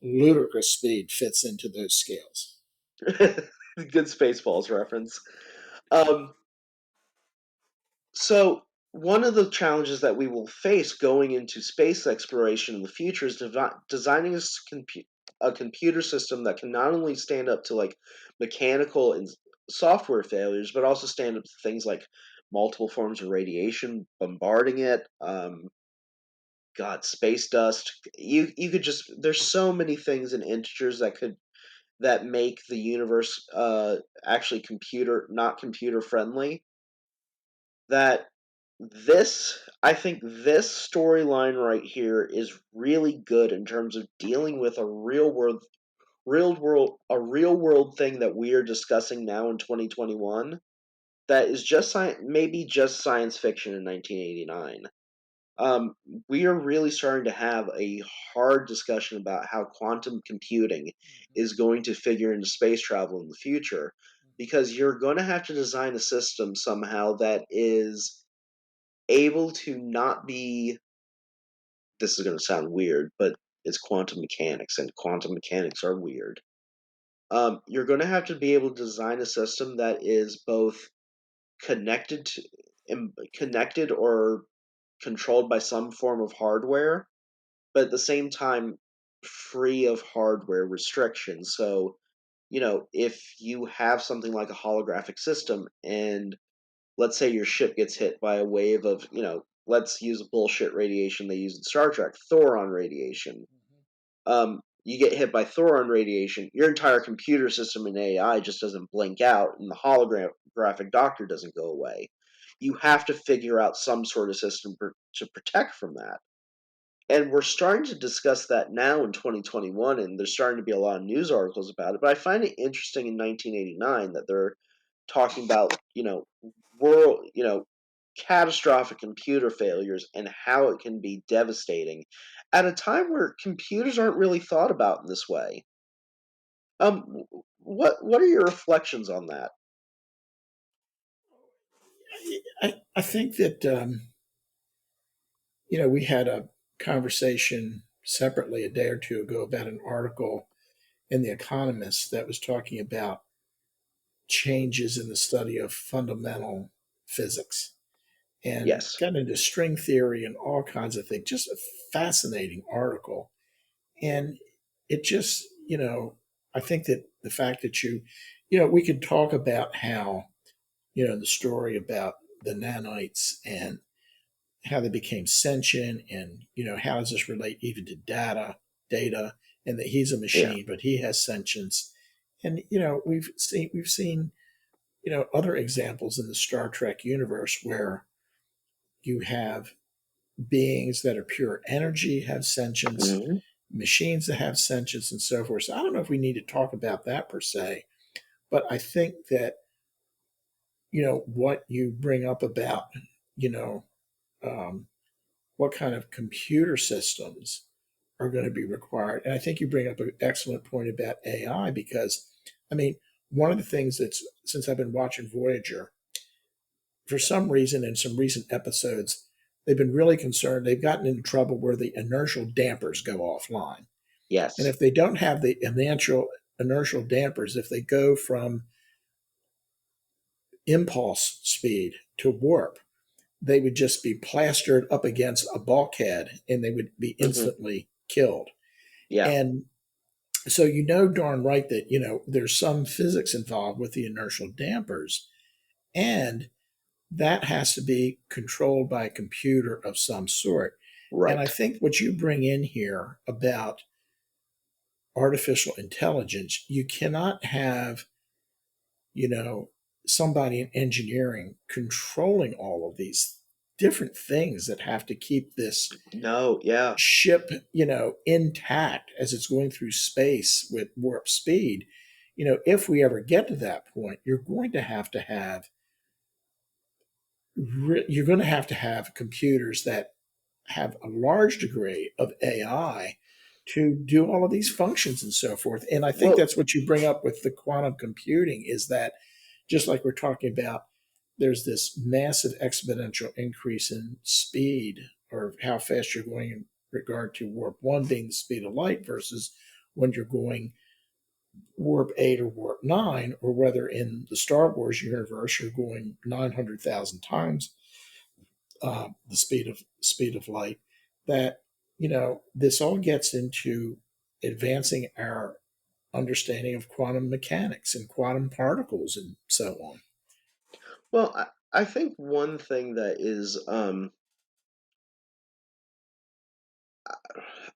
ludicrous speed fits into those scales. good Spaceballs reference. Um, So, one of the challenges that we will face going into space exploration in the future is designing a computer system that can not only stand up to like mechanical and software failures, but also stand up to things like multiple forms of radiation bombarding it. God, space dust. You could just there's so many things in integers that make the universe actually not computer friendly, that I think this storyline right here is really good in terms of dealing with a real world thing that we are discussing now in 2021, that is just maybe just science fiction in 1989. um, we are really starting to have a hard discussion about how quantum computing Mhm, is going to figure into space travel in the future, mhm, because you're going to have to design a system somehow that is able to not be, this is going to sound weird, but it's quantum mechanics, and quantum mechanics are weird. You're going to have to be able to design a system that is both connected to, connected or controlled by some form of hardware, but at the same time free of hardware restrictions. So, if you have something like a holographic system, and let's say your ship gets hit by a wave of, let's use bullshit radiation they use in Star Trek, thoron radiation. mhm. You get hit by thoron radiation, your entire computer system and AI just doesn't blink out, and the holographic doctor doesn't go away. You have to figure out some sort of system to protect from that. And we're starting to discuss that now in 2021, and there's starting to be a lot of news articles about it. But I find it interesting in 1989 that they're talking about, world, catastrophic computer failures and how it can be devastating at a time where computers aren't really thought about in this way. What are your reflections on that? I think that we had a conversation separately a day or two ago about an article in The Economist that was talking about changes in the study of fundamental physics and Yes. got into string theory and all kinds of things. Just a fascinating article. And it just, I think that the fact that we could talk about how, the story about the nanites and how they became sentient and, how does this relate even to data, and that he's a Yeah. machine, but he has sentience. And, we've seen other examples in the Star Trek universe where you have beings that are pure energy have sentience, Hmm. machines that have sentience, and so forth. So I don't know if we need to talk about that per se, but I think that what you bring up about you know um, what kind of computer systems are going to be required, and I think you bring up an excellent point about AI because I mean one of the things that's since I've been watching Voyager for some reason in some recent episodes, they've been really concerned. They've gotten into trouble where the inertial dampers go offline. And Yes. if they don't have the inertial dampers, if they go from impulse speed to warp, they would just be plastered up against a bulkhead and they would be Hmm. instantly killed. Yeah. And so darn right that there's some physics involved with the inertial dampers, and that has to be controlled by a computer of some sort. And I Right. think what you bring in here about artificial intelligence, you cannot have, you know, somebody in engineering controlling all of these different things that have to keep this No. Yeah. ship, intact as it's going through space with warp speed. If we ever get to that point, you're going to have computers that have a large degree of AI to do all of these functions and so forth. And I think Well. that's what you bring up with the quantum computing is that just like we're talking about, there's this massive exponential increase in speed or how fast you're going in regard to warp one being the speed of light versus when you're going warp 8 or warp 9, or whether in the Star Wars universe you're going 900,000 times the speed of light, that this all gets into advancing our understanding of quantum mechanics and quantum particles and so on. Well, I think one thing that is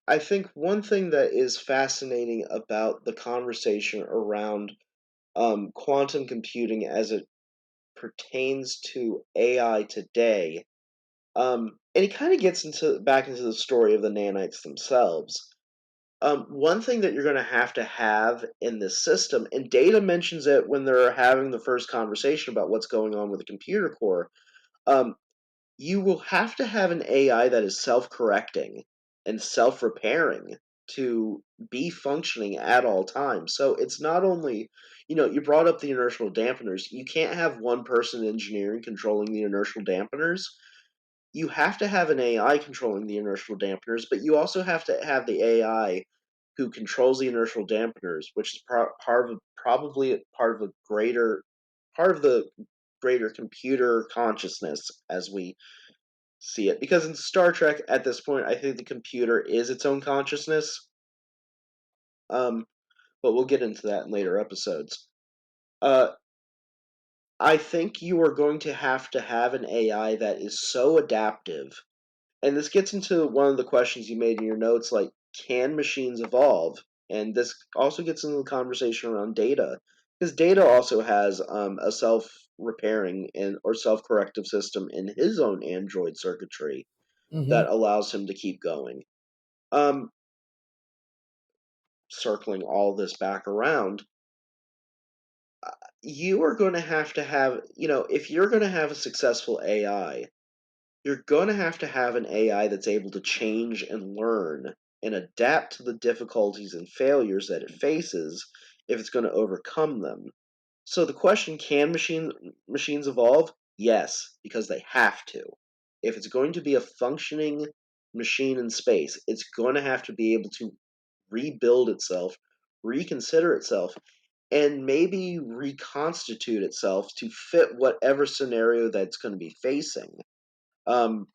I think one thing that is fascinating about the conversation around quantum computing as it pertains to AI today, and it kind of gets into back into the story of the nanites themselves. One thing that you're going to have in this system, and Data mentions it when they're having the first conversation about what's going on with the computer core. Um, you will have to have an AI that is self-correcting and self-repairing to be functioning at all times. So it's not only, you brought up the inertial dampeners. You can't have one person in engineering controlling the inertial dampeners. You have to have an AI controlling the inertial dampeners, but you also have to have the AI who controls the inertial dampeners, which is probably part of a greater part of the greater computer consciousness as we see it. Because in Star Trek, at this point, I think the computer is its own consciousness. Um, but we'll get into that in later episodes. Uh, I think you are going to have an AI that is so adaptive. And this gets into one of the questions you made in your notes, like, can machines evolve? And this also gets into the conversation around data, because data also has a self-repairing and or self-corrective system in his own Android circuitry Hmm. that allows him to keep going. Um, Circling all this back around, you are going to have, if you're going to have a successful AI, you're going to have an AI that's able to change and learn and adapt to the difficulties and failures that it faces if it's going to overcome them. So the question, can machines evolve? Yes, because they have to. If it's going to be a functioning machine in space, it's going to have to be able to rebuild itself, reconsider itself, and maybe reconstitute itself to fit whatever scenario that's going to be facing. Um,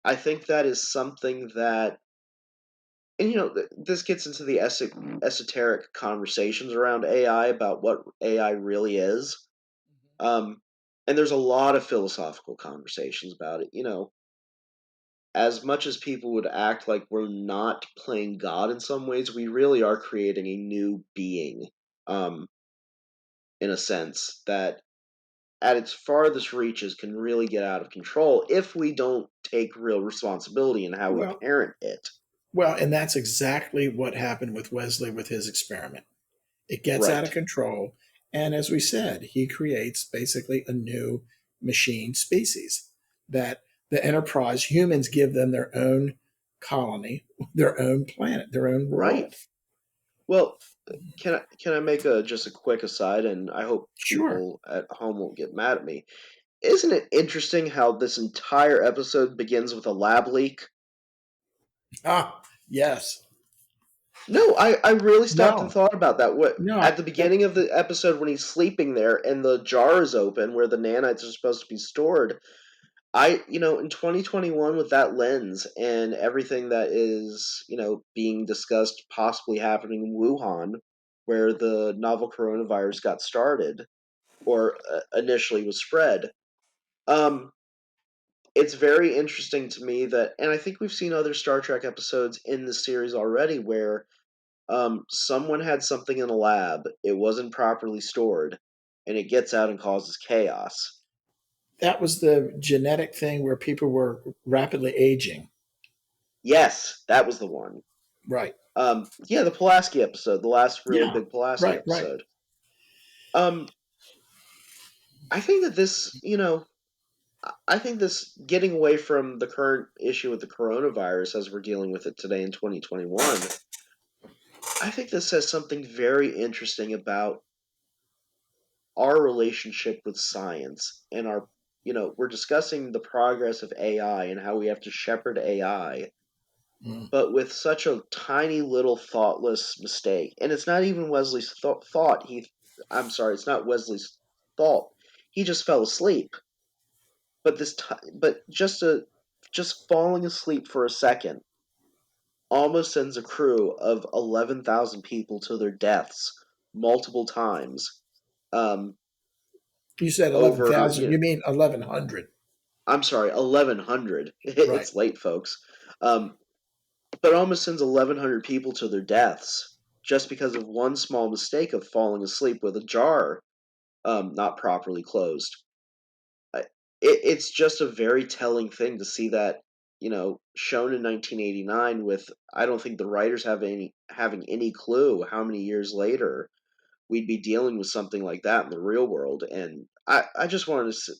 I think that is something that, and this gets into the esoteric conversations around AI about what AI really is. Um, and there's a lot of philosophical conversations about it. As much as people would act like we're not playing God in some ways, we really are creating a new being, um, in a sense that at its farthest reaches can really get out of control if we don't take real responsibility in how we Well, parent it. and that's exactly what happened with Wesley with his experiment. It gets out Right. of control. And as we said, he creates basically a new machine species that the Enterprise humans give them their own colony, their own planet, their own Right. world. Well, can I make just a quick aside, and I hope Sure. people at home won't get mad at me. Isn't it interesting how this entire episode begins with a lab leak? Ah, yes. No, I really stopped and No, thought about that. What no, at the beginning of the episode when he's sleeping there and the jar is open where the nanites are supposed to be stored, in 2021 with that lens and everything that is, being discussed possibly happening in Wuhan, where the novel coronavirus got started or initially was spread. Um, it's very interesting to me that, and I think we've seen other Star Trek episodes in the series already where someone had something in a lab, it wasn't properly stored, and it gets out and causes chaos. that was the genetic thing where people were rapidly aging. Yes, that was the one. Right. Yeah, the Pulaski episode, the last really Yeah. big Pulaski Right. Right. episode. Um, I think that this, I think this getting away from the current issue with the coronavirus as we're dealing with it today in 2021, I think this says something very interesting about our relationship with science and we're discussing the progress of AI and how we have to shepherd AI, Mm. but with such a tiny little thoughtless mistake. And it's not even Wesley's thought. I'm sorry, it's not Wesley's fault. He just fell asleep. But just falling asleep for a second almost sends a crew of 11,000 people to their deaths multiple times. Um, You said over 11,000. You mean 1,100. I'm sorry, 1100. Right. It's late, folks. Um, but almost sends 1100 people to their deaths just because of one small mistake of falling asleep with a jar not properly closed. It's just a very telling thing to see that, shown in 1989 with, I don't think the writers having any clue how many years later we'd be dealing with something like that in the real world. And I just wanted to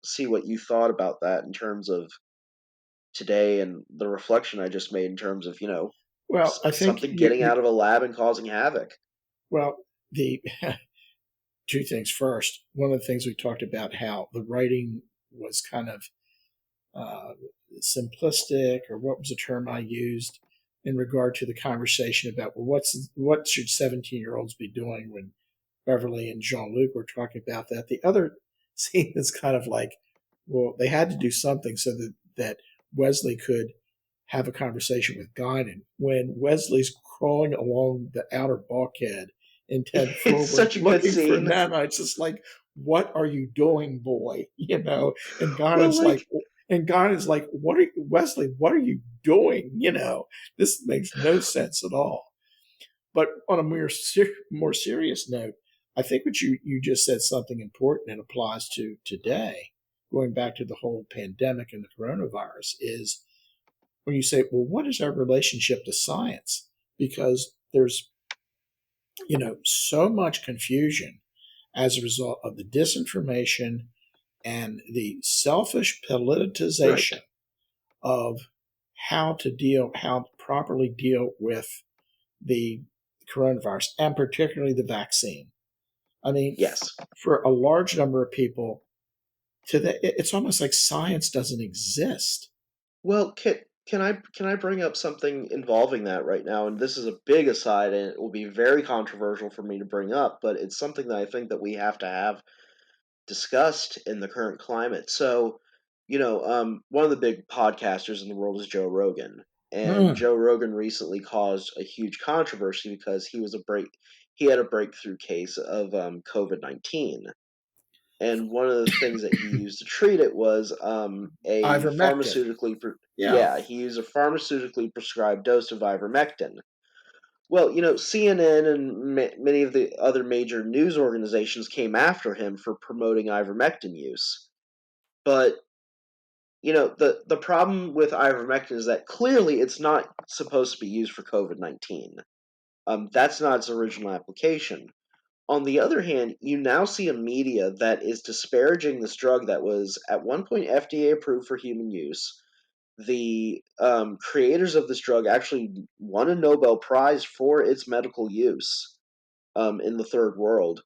see what you thought about that in terms of today and the reflection I just made in terms of, Well, I think something getting out of a lab and causing havoc. well, the two things. First, one of the things we talked about how the writing was kind of uh, simplistic, or what was the term I used in regard to the conversation about, well, what should 17-year-olds be doing when Beverly and Jean Luc were talking about that. The other scene is kind of like, well, they had to do something so that Wesley could have a conversation with Guinan. When Wesley's crawling along the outer bulkhead intent It's forward such a good looking for scene. Nana, it's just like, what are you doing, boy? And Well, Guinan's like, what are you, Wesley? What are you doing? This makes no sense at all. But on a more serious note, I think what you just said something important and applies to today, going back to the whole pandemic and the coronavirus, is when you say, well, what is our relationship to science? Because there's, so much confusion as a result of the disinformation and the selfish politicization right. of how to properly deal with the coronavirus, and particularly the vaccine. I mean, Yes. for a large number of people, it's almost like science doesn't exist. Well, can I bring up something involving that right now? And this is a big aside, and it will be very controversial for me to bring up, but it's something that I think that we have to have discussed in the current climate. So, one of the big podcasters in the world is Joe Rogan, and Mm. Joe Rogan recently caused a huge controversy because he had a breakthrough case of COVID-19. And one of the things that he used to treat it was a Ivermectin. Yeah. yeah, he used a pharmaceutically prescribed dose of ivermectin. Well, CNN and many of the other major news organizations came after him for promoting ivermectin use. But, the problem with ivermectin is that clearly it's not supposed to be used for COVID-19. That's not its original application. On the other hand, you now see a media that is disparaging this drug that was at one point FDA approved for human use. The creators of this drug actually won a Nobel Prize for its medical use in the third world.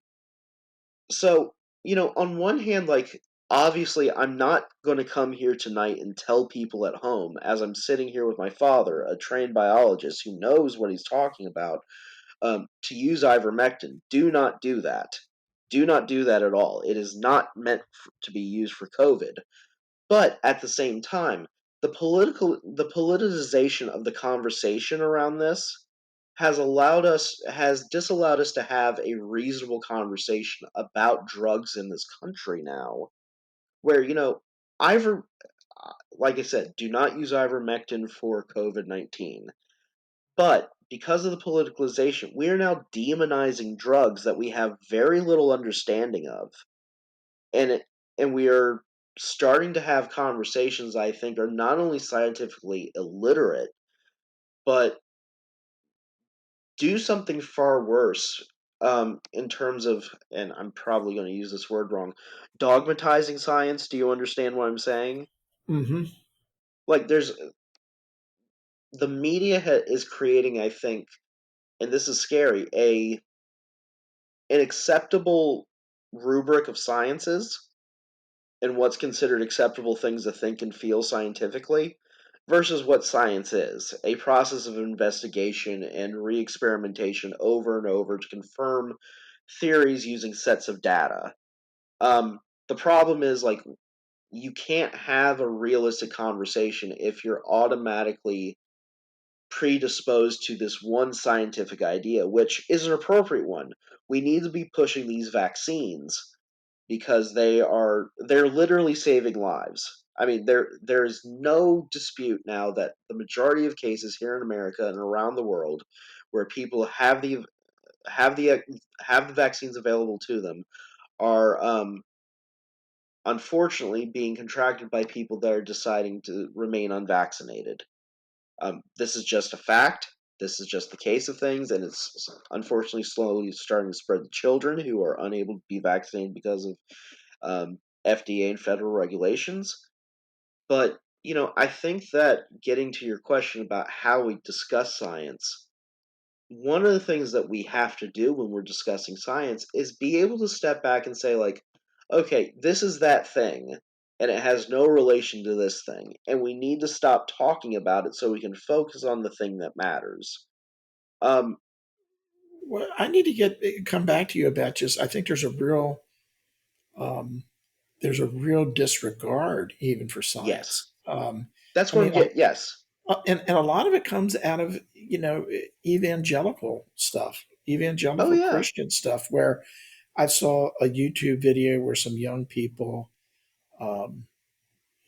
So, on one hand, like, obviously, I'm not going to come here tonight and tell people at home, as I'm sitting here with my father, a trained biologist who knows what he's talking about, to use ivermectin. Do not do that. Do not do that at all. It is not meant to be used for COVID. But at the same time, the politicization of the conversation around this has disallowed us to have a reasonable conversation about drugs in this country now. Where iver like I said, do not use ivermectin for COVID-19. But because of the politicalization, we are now demonizing drugs that we have very little understanding of, and we are starting to have conversations I think are not only scientifically illiterate, but do something far worse in terms of, and I'm probably going to use this word wrong, dogmatizing science. Do you understand what I'm saying? Mm-hmm. Like, the media is creating, I think, and this is scary, an acceptable rubric of sciences and what's considered acceptable things to think and feel scientifically versus what science is, a process of investigation and re-experimentation over and over to confirm theories using sets of data. Um, the problem is, like, you can't have a realistic conversation if you're automatically predisposed to this one scientific idea, which is an appropriate one. We need to be pushing these vaccines because they're literally saving lives. I mean, there's no dispute now that the majority of cases here in America and around the world where people have the have the vaccines available to them are unfortunately being contracted by people that are deciding to remain unvaccinated. This is just a fact. This is just the case of things, and it's unfortunately slowly starting to spread to children who are unable to be vaccinated because of FDA and federal regulations. But, I think that getting to your question about how we discuss science, one of the things that we have to do when we're discussing science is be able to step back and say, like, okay, this is that thing, and it has no relation to this thing, and we need to stop talking about it so we can focus on the thing that matters. Um, Well, I need to come back to you about just. I think um, there's a real disregard even for yes, science. that's I what I'm mean, getting. Yes. and a lot of it comes out of evangelical stuff, Oh evangelical yeah, Christian stuff. Where I saw a YouTube video where some young people, um,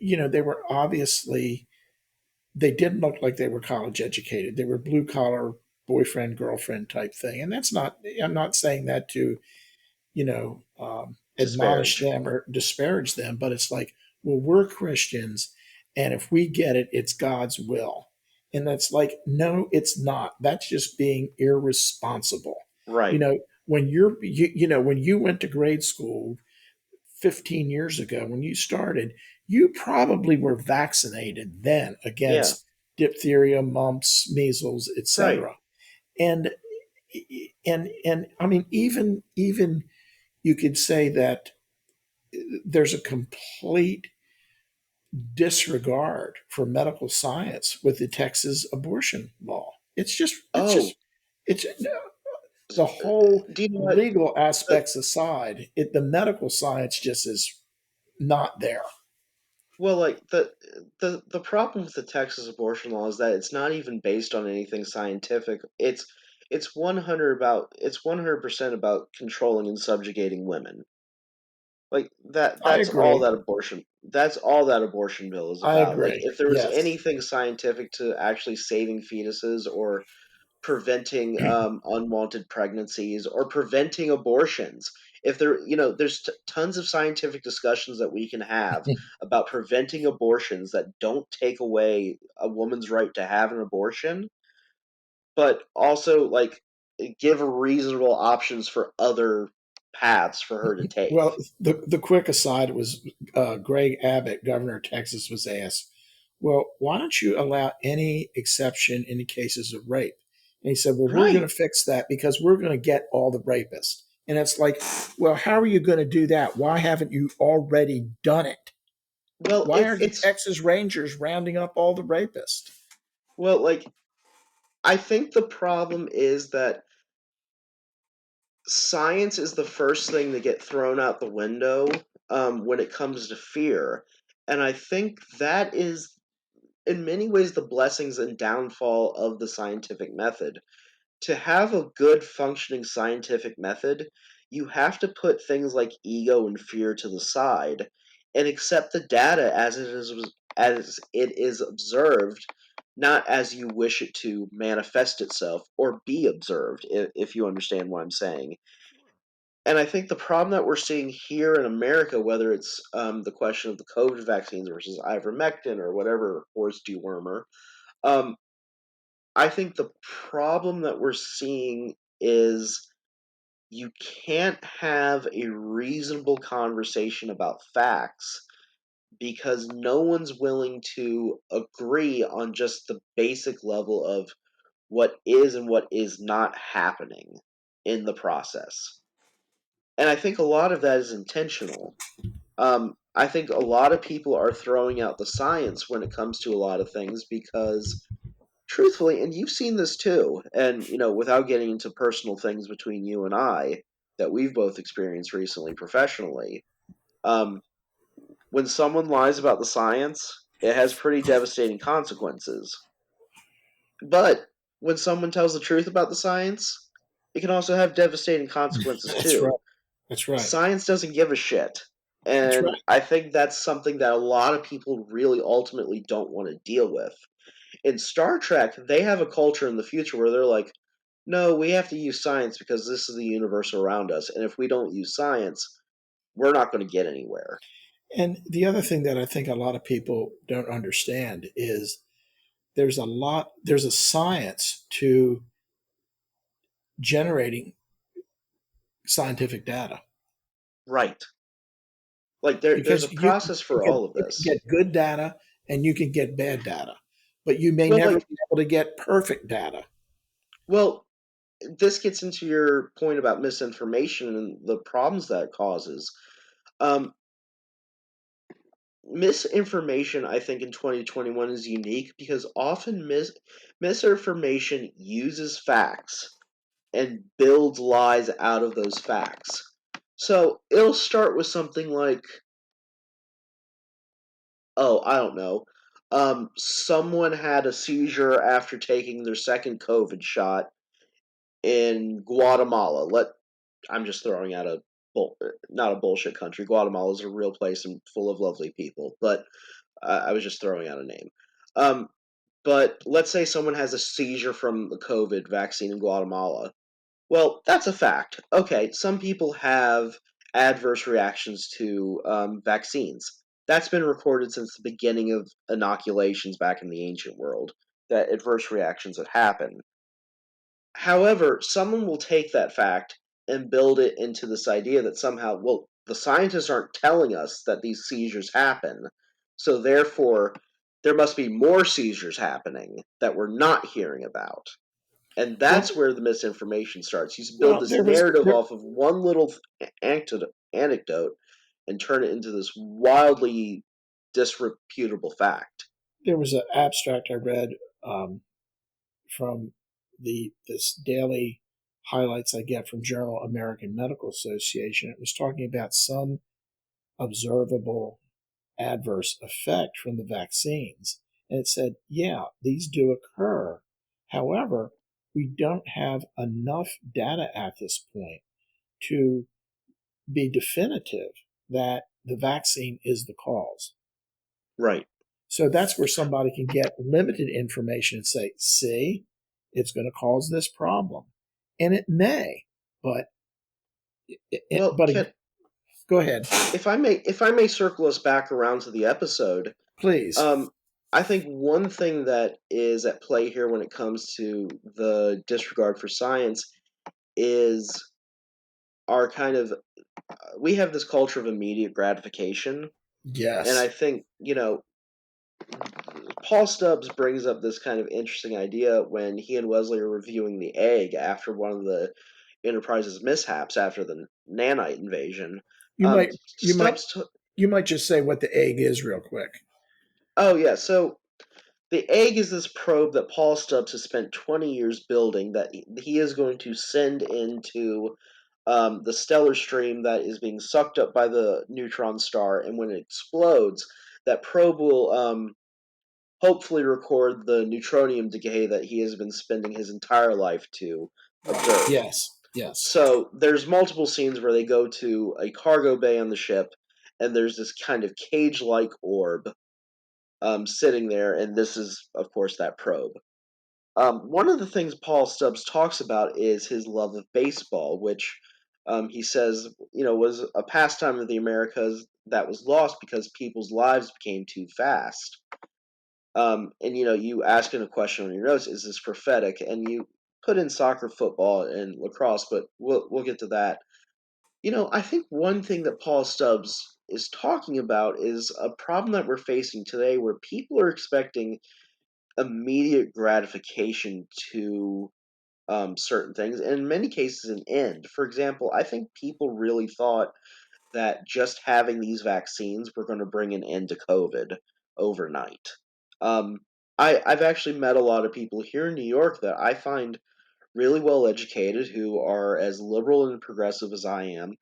they were obviously they didn't look like they were college educated. They were blue collar boyfriend girlfriend type thing, and that's not. I'm not saying that to admonish disparage. them or disparage them, but it's like, well, we're Christians, and if we get it, it's God's will. And that's like, no, it's not. That's just being irresponsible. You Right. know, when you went to grade school 15 years ago, when you started, you probably were vaccinated then Yeah. against diphtheria, mumps, measles, Right. etc. And and I mean, even you could say that there's a complete disregard for medical science with the Texas abortion law. Oh, It's the whole do you know what? legal Uh, aspects aside, the medical science just is not there. Well, like the problem with the Texas abortion law is that it's not even based on anything scientific. It's 100% about controlling and subjugating women. Like that I agree. that's all that abortion bill is I about. Like agree. if there was Yes. anything scientific to actually saving fetuses or preventing unwanted pregnancies or preventing abortions. If there's tons of scientific discussions that we can have about preventing abortions that don't take away a woman's right to have an abortion, but also like give reasonable options for other paths for her to take. Well, the quick aside was Greg Abbott, governor of Texas, was asked, "Well, why don't you allow any exception in the cases of rape?" And he said, "Well, we're going Right. to fix that because we're going to get all the rapists." And it's like, well, how are you going to do that? Why haven't you already done it? Well, Why it's aren't the it's Texas Rangers rounding up all the rapists? well, like I think the problem is that science is the first thing to get thrown out the window when it comes to fear. And I think that is, in many ways, the blessings and downfall of the scientific method. To have a good functioning scientific method, you have to put things like ego and fear to the side and accept the data as it is observed, not as you wish it to manifest itself or be observed, if you understand what I'm saying. And I think the problem that we're seeing here in America, whether it's the question of the COVID vaccines versus ivermectin or whatever horse dewormer, um, I think the problem that we're seeing is you can't have a reasonable conversation about facts because no one's willing to agree on just the basic level of what is and what is not happening in the process. And I think a lot of that is intentional. I think a lot of people are throwing out the science when it comes to a lot of things because, truthfully, and you've seen this too, and without getting into personal things between you and I that we've both experienced recently professionally, um, when someone lies about the science, it has pretty devastating consequences. But when someone tells the truth about the science, it can also have devastating consequences That's right. too. That's right. Science doesn't give a shit. That's right. And I think that's something that a lot of people really ultimately don't want to deal with. In Star Trek, they have a culture in the future where they're like, no, we have to use science because this is the universe around us. And if we don't use science, we're not going to get anywhere. And the other thing that I think a lot of people don't understand is there's a science to generating scientific data. Right. Like there's a because process for all of you can this. get good data and you can get bad data, but you may Well, never like be able to get perfect data. well, this gets into your point about misinformation and the problems that causes. Um, Misinformation, I think, in 2021 is unique because often misinformation uses facts and builds lies out of those facts. So it'll start with something like, oh, I don't know. Someone had a seizure after taking their second COVID shot in Guatemala. I'm just throwing out not a bullshit country. Guatemala is a real place and full of lovely people, but I was just throwing out a name. Um, but let's say someone has a seizure from the COVID vaccine in Guatemala. Well, that's a fact. Okay, some people have adverse reactions to vaccines. That's been recorded since the beginning of inoculations back in the ancient world, that adverse reactions have happened. However, someone will take that fact and build it into this idea that somehow, well, the scientists aren't telling us that these seizures happen, so therefore there must be more seizures happening that we're not hearing about. And Well, that's where the misinformation starts. You build well, this narrative there off of one little anecdote and turn it into this wildly disreputable fact. there was an abstract I read from this daily highlights I get from Journal American Medical Association. It was talking about some observable adverse effect from the vaccines. And it said, yeah, these do occur. However, we don't have enough data at this point to be definitive that the vaccine is the cause. Right. So that's where somebody can get limited information and say, see, it's going to cause this problem. And it may, but, Well, but go ahead, if I may circle us back around to the episode, please. um, I think one thing that is at play here when it comes to the disregard for science is our kind of we have this culture of immediate gratification, and I Yes. think Paul Stubbs brings up this kind of interesting idea when he and Wesley are reviewing the egg after one of the Enterprise's mishaps after the nanite invasion. You might, you might, Stubbs, you might just say what the egg is real quick. oh yeah, so the egg is this probe that Paul Stubbs has spent 20 years building that he is going to send into the stellar stream that is being sucked up by the neutron star, and when it explodes, that probe will hopefully record the neutronium decay that he has been spending his entire life to observe. Yes. Yes. So there's multiple scenes where they go to a cargo bay on the ship, and there's this kind of cage-like orb sitting there, and this is, of course, that probe. One of the things Paul Stubbs talks about is his love of baseball, which he says, was a pastime of the Americas that was lost because people's lives became too fast. And you ask in a question on your notes, is this prophetic? And you put in soccer, football, and lacrosse, but we'll get to that. I think one thing that Paul Stubbs is talking about is a problem that we're facing today, where people are expecting immediate gratification to certain things, and in many cases, an end. For example, I think people really thought that just having these vaccines were going to bring an end to COVID overnight. Um, I've actually met a lot of people here in New York that I find really well educated who are as liberal and progressive as I am,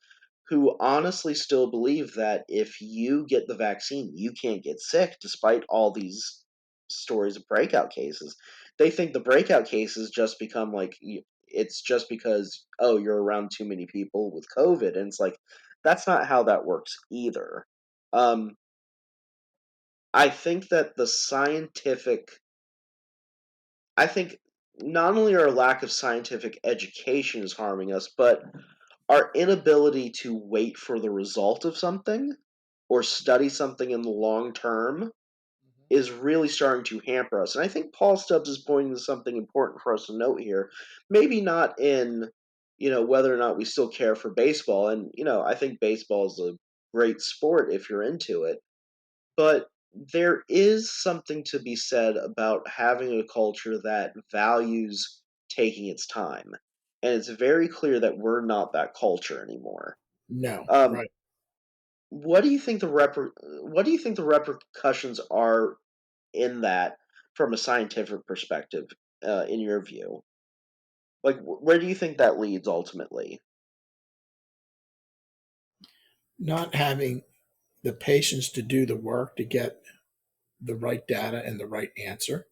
who honestly still believe that if you get the vaccine, you can't get sick despite all these stories of breakout cases. They think the breakout cases just become like it's just because, oh, you're around too many people with COVID. And it's like, that's not how that works either. Um, I think that I think not only our lack of scientific education is harming us, but our inability to wait for the result of something or study something in the long term is really starting to hamper us. And I think Paul Stubbs is pointing to something important for us to note here. Maybe not in, whether or not we still care for baseball. And, I think baseball is great sport if you're into it. But there is something to be said about having a culture that values taking its time. And it's very clear that we're not that culture anymore. No, Um, right. what do you think the repercussions are in that from a scientific perspective, in your view? Like, where do you think that leads ultimately? Not having the patience to do the work to get the right data and the right answer,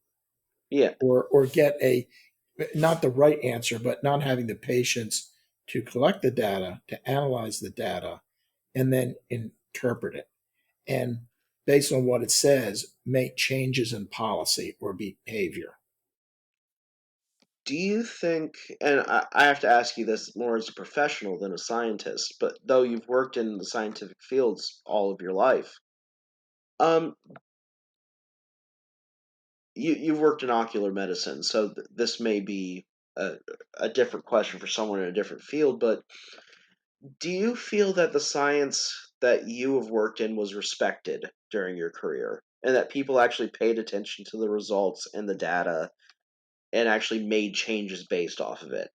Yeah. or get a not the right answer, but not having the patience to collect the data, to analyze the data, and then interpret it. And based on what it says, make changes in policy or behavior. Do you think, and I have to ask you this more as a professional than a scientist, but though you've worked in the scientific fields all of your life, um, you've worked in ocular medicine, so this may be a, a different question for someone in a different field, but do you feel that the science that you have worked in was respected during your career, and that people actually paid attention to the results and the data and actually made changes based off of it?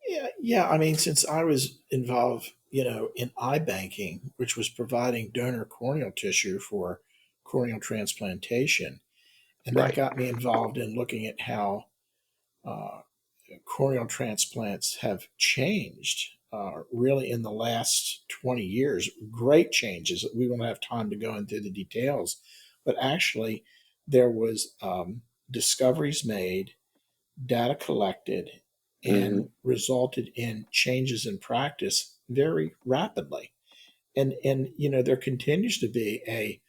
Yeah, yeah. I mean, since I was involved, in eye banking, which was providing donor corneal tissue for corneal transplantation, and that Right. got me involved in looking at how uh, corneal transplants have changed really in the last 20 years. Great changes. We won't have time to go into the details, but actually, there was discoveries made, data collected, Hmm. and resulted in changes in practice very rapidly. And there continues to be a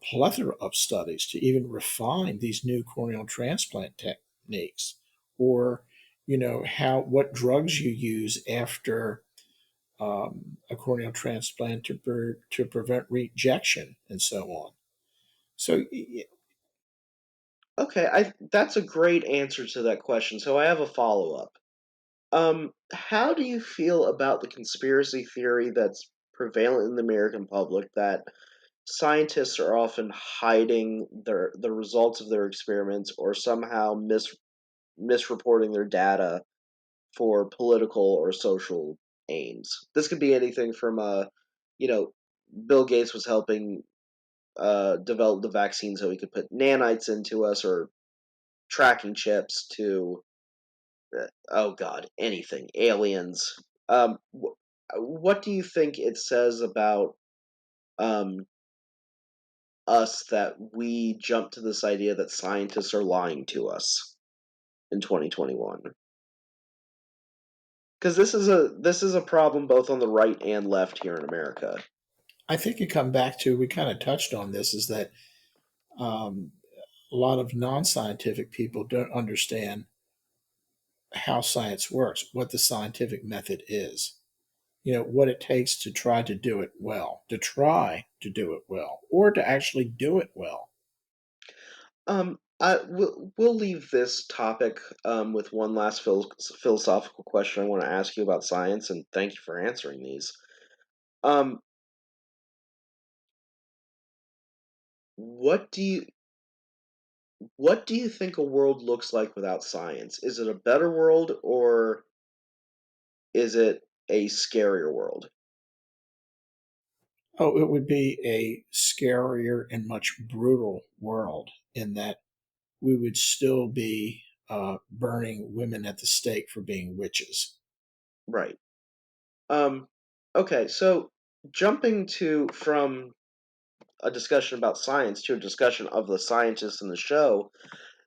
plethora of studies to even refine these new corneal transplant techniques, or how what drugs you use after a corneal transplant to prevent rejection and so on. So Okay, that's a great answer to that question. So I have a follow-up. How do you feel about the conspiracy theory that's prevalent in the American public that scientists are often hiding the results of their experiments or somehow misreporting their data for political or social aims? This could be anything from you know, Bill Gates was helping develop the vaccine so he could put nanites into us, or tracking chips, to oh god, anything, aliens. What do you think it says about um, us that we jump to this idea that scientists are lying to us in 2021? Because this is a problem both on the right and left here in America. I think you come back to, we kind of touched on this, is that um, a lot of non-scientific people don't understand how science works, what the scientific method is, what it takes to try to do it well, or to actually do it well. We'll leave this topic with one last philosophical question I want to ask you about science, and thank you for answering these. Um, what do you what do you think a world looks like without science? Is it a better world, or is it a scarier world? Oh, it would be a scarier and much brutal world, in that we would still be burning women at the stake for being witches. Right. Um, okay, so jumping to from a discussion about science to a discussion of the scientists in the show,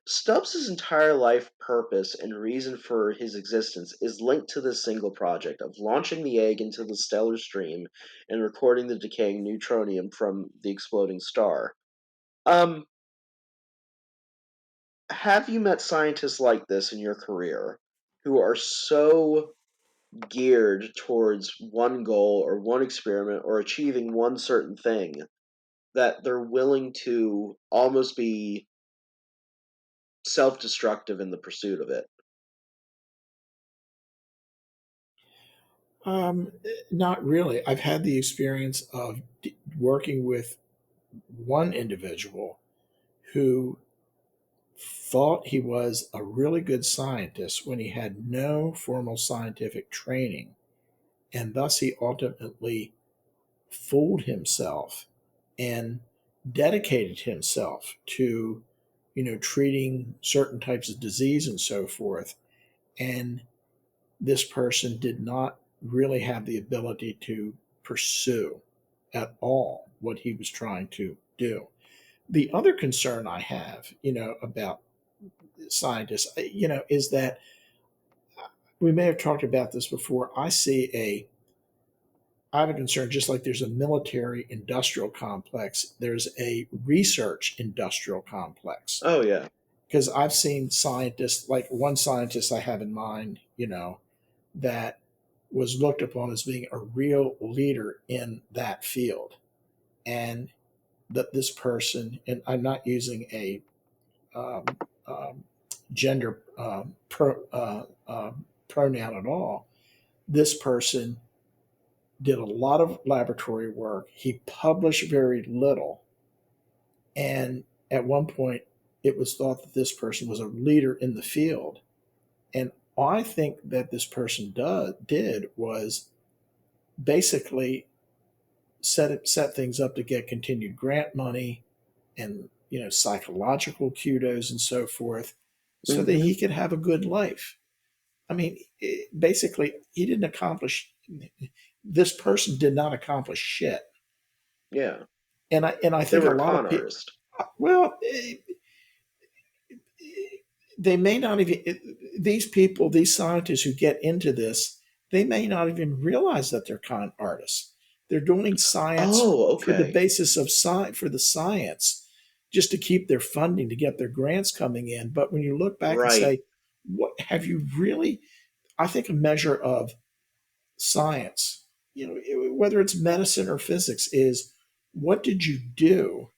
Stubbs' entire life purpose and reason for his existence is linked to this single project of launching the egg into the stellar stream and recording the decaying neutronium from the exploding star. Um, have you met scientists like this in your career who are so geared towards one goal or one experiment or achieving one certain thing that they're willing to almost be self-destructive in the pursuit of it? Um, Not really. I've had the experience of working with one individual who thought he was a really good scientist when he had no formal scientific training, and thus he ultimately fooled himself and dedicated himself to, treating certain types of disease and so forth. And this person did not really have the ability to pursue at all what he was trying to do. The other concern I have, about scientists, is that we may have talked about this before. I have a concern, just like there's a military industrial complex, there's a research industrial complex. Oh yeah. Because I've seen scientists, like one scientist I have in mind, that was looked upon as being a real leader in that field. And that this person, and I'm not using a um, um, gender pronoun at all, this person did a lot of laboratory work. He published very little. And at one point, it was thought that this person was a leader in the field. And I think that this person did was basically set things up to get continued grant money and psychological kudos and so forth, so that Hmm. he could have a good life. I mean, basically, he didn't accomplish. This person did not accomplish shit, Yeah. and I They think a were a lot con of people. artist. Well, they may not even. These people, these scientists who get into this, they may not even realize that they're con artists. They're doing science Oh, for the okay. basis of science, for the science, just to keep their funding, to get their grants coming in. But when you look back and Right. say, what have you really? I think a measure of science, whether it's medicine or physics, is what did you do?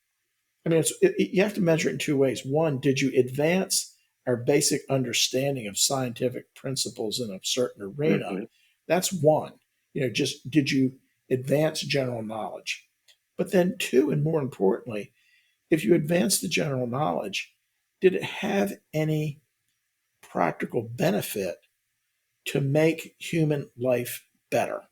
I mean, you have to measure it in two ways. One, did you advance our basic understanding of scientific principles in a certain arena? Hmm. That's one. Just did you advance general knowledge? But then, two, and more importantly, if you advance the general knowledge, did it have any practical benefit to make human life better?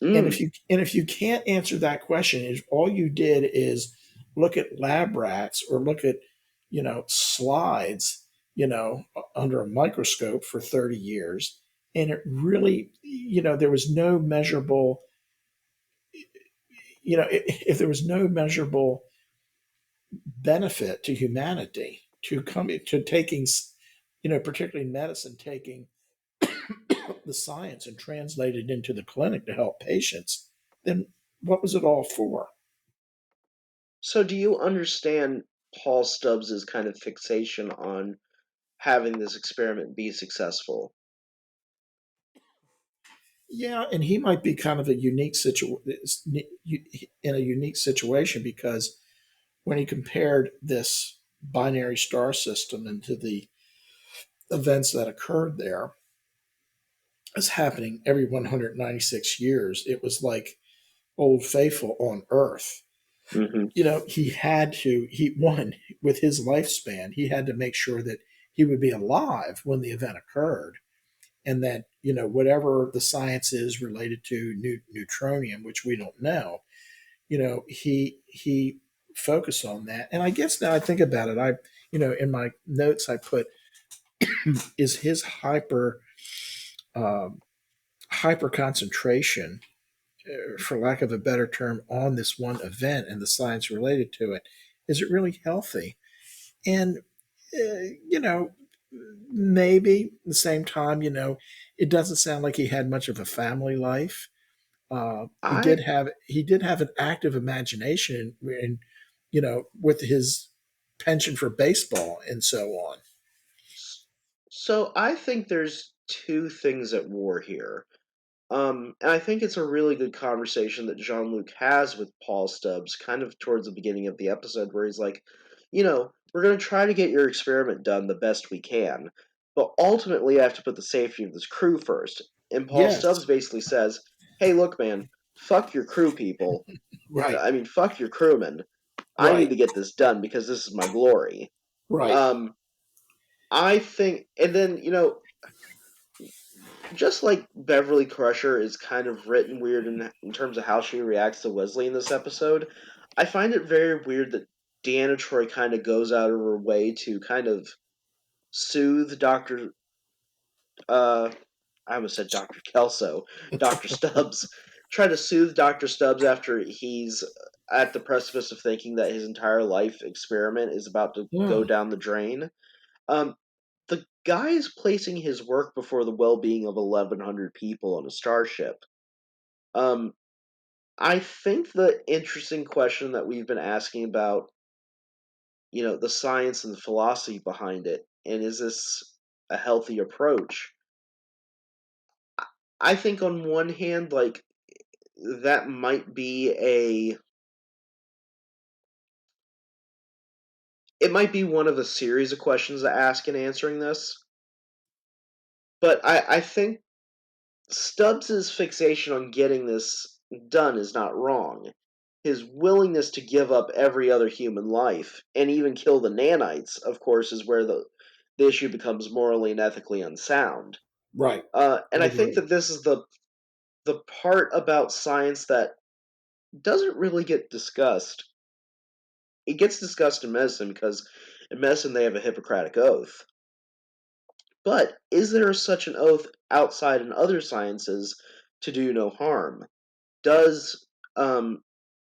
And Mm. if you can't answer that question, is all you did is look at lab rats or look at slides under a microscope for 30 years, and it really there was no measurable if there was no measurable benefit to humanity to coming to taking particularly medicine, taking the science and translate it into the clinic to help patients, then what was it all for? So do you understand Paul Stubbs's kind of fixation on having this experiment be successful? Yeah, and he might be kind of a unique in a unique situation, because when he compared this binary star system into the events that occurred there as happening every 196 years, it was like Old Faithful on Earth. Hmm. He won with his lifespan, he had to make sure that he would be alive when the event occurred, and that whatever the science is related to neutronium, which we don't know, he focused on that. And I guess now I think about it, I in my notes I put, is his um, hyper concentration, for lack of a better term, on this one event and the science related to it, is it really healthy? And you know, maybe at the same time, it doesn't sound like he had much of a family life. He did I have an active imagination, and with his penchant for baseball and so on. so I think there's two things at war here. And I think it's a really good conversation that Jean-Luc has with Paul Stubbs, kind of towards the beginning of the episode, where he's like, we're going to try to get your experiment done the best we can, but ultimately I have to put the safety of this crew first. And Paul Stubbs Yes. basically says, "Hey, look, man, fuck your crew people. Right. I mean, fuck your crewmen. I need Right. to get this done because this is my glory." Right. Um, I think, and then just like Beverly Crusher is kind of written weird in terms of how she reacts to Wesley in this episode, I find it very weird that Deanna Troy kind of goes out of her way to kind of soothe Doctor. I almost said Doctor Kelso, Doctor Stubbs. Try to soothe Doctor Stubbs after he's at the precipice of thinking that his entire life experiment is about to go Hmm. down the drain. Um, the guy is placing his work before the well-being of 1,100 people on a starship. Um, I think the interesting question that we've been asking about, the science and the philosophy behind it, and is this a healthy approach? I think on one hand, like that might be it might be one of a series of questions to ask in answering this. But I think Stubbs's fixation on getting this done is not wrong. His willingness to give up every other human life and even kill the nanites, of course, is where the issue becomes morally and ethically unsound. Right. And I I think agree. that this is the part about science that doesn't really get discussed. It gets discussed in medicine because in medicine they have a Hippocratic oath. But is there such an oath outside in other sciences to do no harm? Does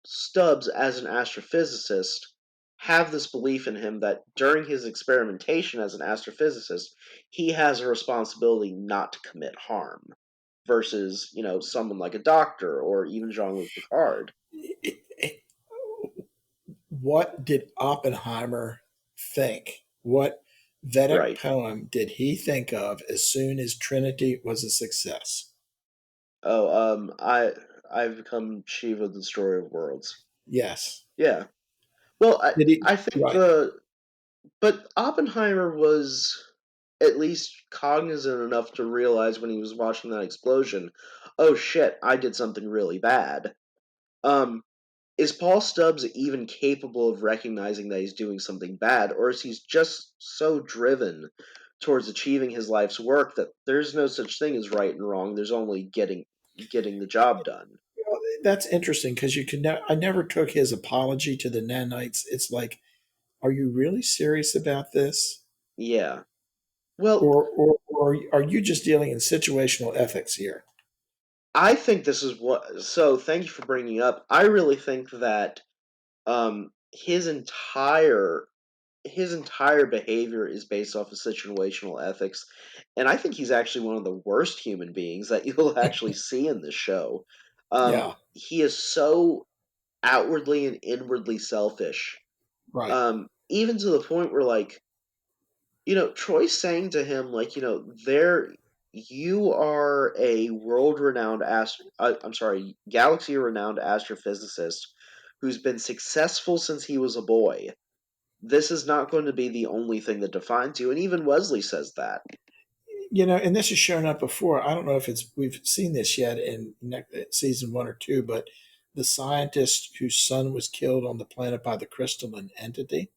Stubbs, as an astrophysicist, have this belief in him that during his experimentation as an astrophysicist, he has a responsibility not to commit harm, versus someone like a doctor or even Jean-Luc Picard? What did Oppenheimer think? What Vedic Right. poem did he think of as soon as Trinity was a success? Oh, I've become Shiva, the destroyer of worlds. Yes. Yeah. Well, I Did he? I think Right. but Oppenheimer was at least cognizant enough to realize when he was watching that explosion, oh shit, I did something really bad. Um, is Paul Stubbs even capable of recognizing that he's doing something bad, or is he just so driven towards achieving his life's work that there's no such thing as right and wrong? There's only getting the job done. Well, that's interesting because I never took his apology to the nanites. It's like, are you really serious about this? Yeah. Well, Or are you just dealing in situational ethics here? I think this is what. So, thank you for bringing up. I really think that um, his entire behavior is based off of situational ethics, and I think he's actually one of the worst human beings that you'll actually see in this show. Yeah. He is so outwardly and inwardly selfish, Right. even to the point where, like, Troy's saying to him, like, there, you are a world-renowned I'm sorry, galaxy-renowned astrophysicist who's been successful since he was a boy. This is not going to be the only thing that defines you, and even Wesley says that. And this has shown up before. I don't know if it's we've seen this yet in season 1 or 2, but the scientist whose son was killed on the planet by the crystalline entity,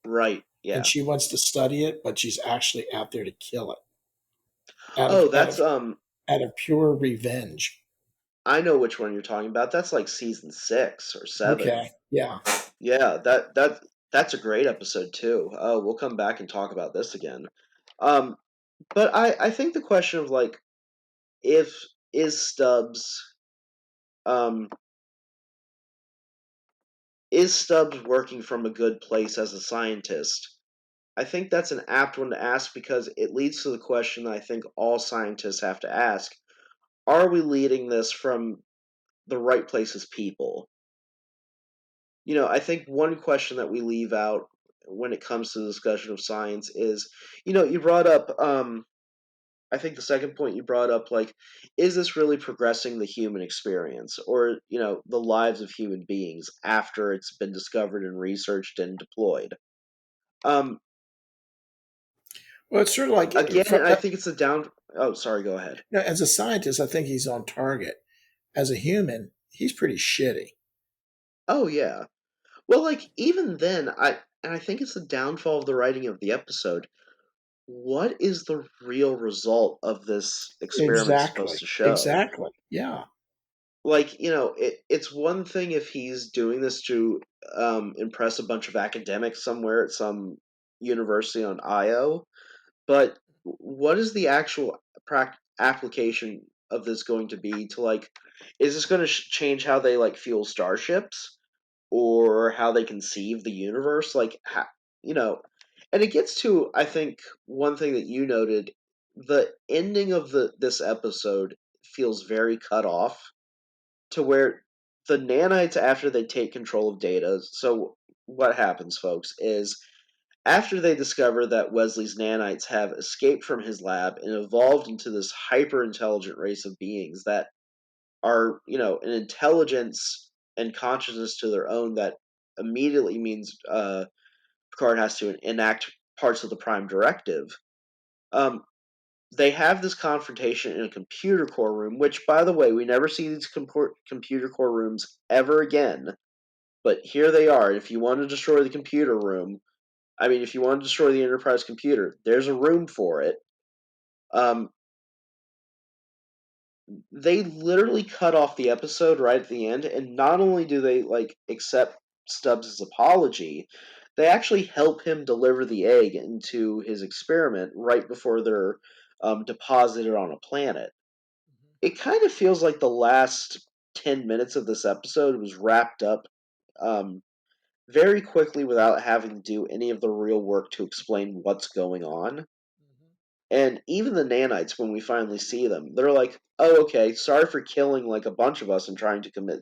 Right? and Yeah. she wants to study it, but she's actually out there to kill it out of Oh, out that's of out of pure revenge. I know which one you're talking about. That's like season 6 or 7. Okay, yeah, Yeah, that's a great episode too. Oh, we'll come back and talk about this again. Um, but I think the question of, like, if is Stubbs um is Stubbs working from a good place as a scientist? I think that's an apt one to ask because it leads to the question that I think all scientists have to ask. Are we leading this from the right place as people? I think one question that we leave out when it comes to the discussion of science is, you brought up, I think the second point you brought up, like, is this really progressing the human experience or, the lives of human beings after it's been discovered and researched and deployed? Um, Well, it's sort of like Again, and I think it's a down. Oh, sorry. Go ahead. as a scientist, I think he's on target. As a human, he's pretty shitty. Oh yeah. Well, like even then, I think it's the downfall of the writing of the episode. What is the real result of this experiment supposed Exactly. to show? Exactly. Yeah. Like, it's one thing if he's doing this to impress a bunch of academics somewhere at some university on Io, but what is the actual application of this going to be to, like, is this going to change how they, like, fuel starships or how they conceive the universe? Like, you know, and it gets to, I think, one thing that you noted, the ending of this episode feels very cut off to where the nanites, after they take control of Data. So what happens, folks, is after they discover that Wesley's nanites have escaped from his lab and evolved into this hyper intelligent race of beings that are, an intelligence and consciousness to their own, that immediately means Picard has to enact parts of the Prime Directive. Um, they have this confrontation in a computer core room, which, by the way, we never see these computer core rooms ever again. But here they are. If you want to destroy the computer room, I mean, if you want to destroy the Enterprise computer, there's a room for it. Um, they literally cut off the episode right at the end, and not only do they like accept Stubbs' apology, they actually help him deliver the egg into his experiment right before they're deposited on a planet. It kind of feels like the last 10 minutes of this episode was wrapped up um, very quickly without having to do any of the real work to explain what's going on. And even the nanites, when we finally see them, they're like, "Oh, okay. Sorry for killing like a bunch of us and trying to commit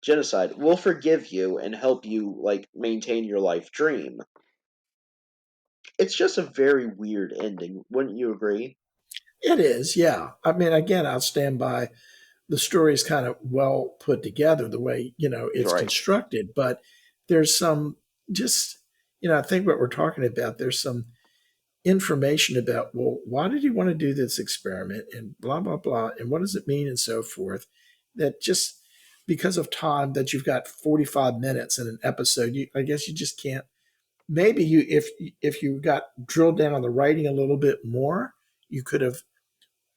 genocide. We'll forgive you and help you like maintain your life dream." It's just a very weird ending, wouldn't you agree? It is. Yeah. I mean, again, I'll stand by the story is kind of well put together the way, it's Right. constructed, but there's some just, I think what we're talking about, there's some information about, well, why did he want to do this experiment and blah, blah, blah. And what does it mean and so forth that just because of time that you've got 45 minutes in an episode, I guess you just can't, maybe if you got drilled down on the writing a little bit more, you could have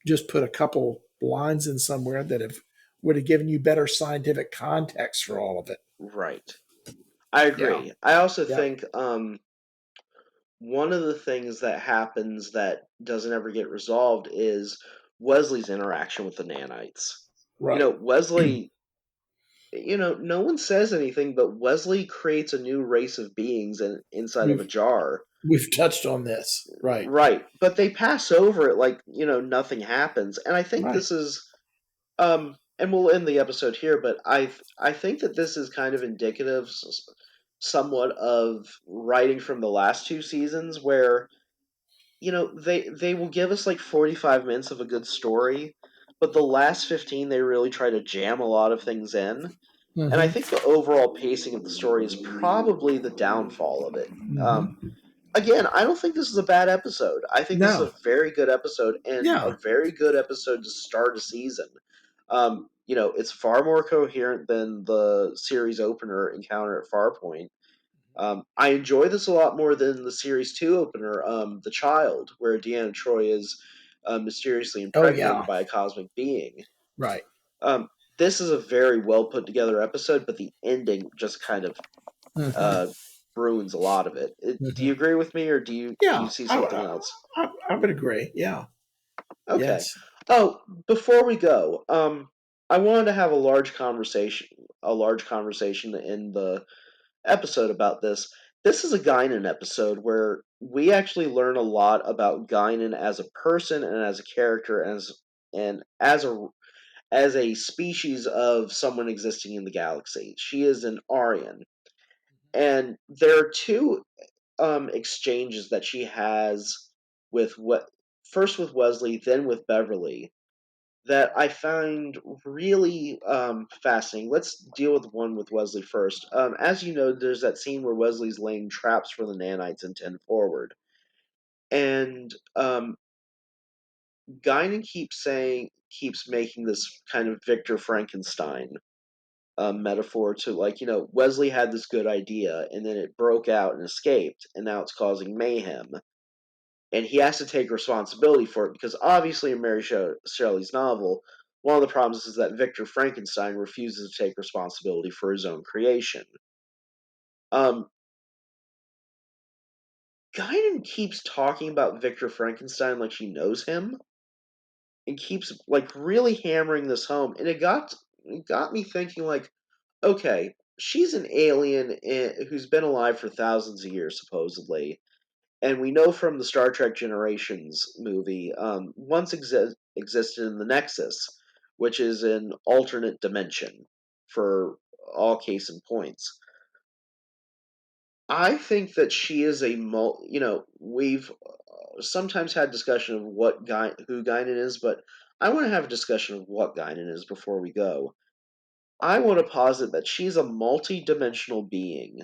just put a couple lines in somewhere that have would have given you better scientific context for all of it. Right. I Yeah. agree. I also Yeah. think one of the things that happens that doesn't ever get resolved is Wesley's interaction with the nanites. Right. Wesley, no one says anything, but Wesley creates a new race of beings inside of a we've jar. we've touched on this. Right. Right. But they pass over it like, nothing happens. And I think Right. this is and we'll end the episode here, but I think that this is kind of indicative somewhat of writing from the last two seasons where they will give us like 45 minutes of a good story, but the last 15 they really try to jam a lot of things in. And I Mm-hmm. think the overall pacing of the story is probably the downfall of it. Mm-hmm. Again, I don't think this is a bad episode. I think this is No. a very good episode and a Yeah. very good episode to start a season. It's far more coherent than the series opener Encounter at Farpoint. I enjoy this a lot more than the series two opener, The Child, where Deanna Troy is mysteriously Oh impregnated yeah. by a cosmic being. Right. Um, this is a very well put together episode, but the ending just kind of Mm-hmm. uh, ruins a lot of it. Do Mm-hmm. you agree with me, or do you Yeah. see I, something I, else? I would agree. Yeah. Okay. Yes. Oh, before we go, I wanted to have a large conversation in the episode about this. This is a Guinan episode where we actually learn a lot about Guinan as a person and as a character, and as a species of someone existing in the galaxy. She is an Aryan, and there are two exchanges that she has with what first with Wesley, then with Beverly, that I find really fascinating. Let's deal with one with Wesley first. As you know, there's that scene where Wesley's laying traps for the nanites in 10 Forward. And Guinan keeps making this kind of Victor Frankenstein metaphor to, like, Wesley had this good idea and then it broke out and escaped and now it's causing mayhem, and he has to take responsibility for it because obviously in Mary Shelley's novel, one of the problems is that Victor Frankenstein refuses to take responsibility for his own creation. um Guinan keeps talking about Victor Frankenstein like she knows him, and keeps like really hammering this home, and it got me thinking, like, okay, she's an alien who's been alive for thousands of years supposedly, and we know from the Star Trek Generations movie, once existed in the Nexus, which is an alternate dimension for all case and points. I think that she is we've sometimes had discussion of who Guinan is, but I want to have a discussion of what Guinan is before we go. I want to posit that she's a multi-dimensional being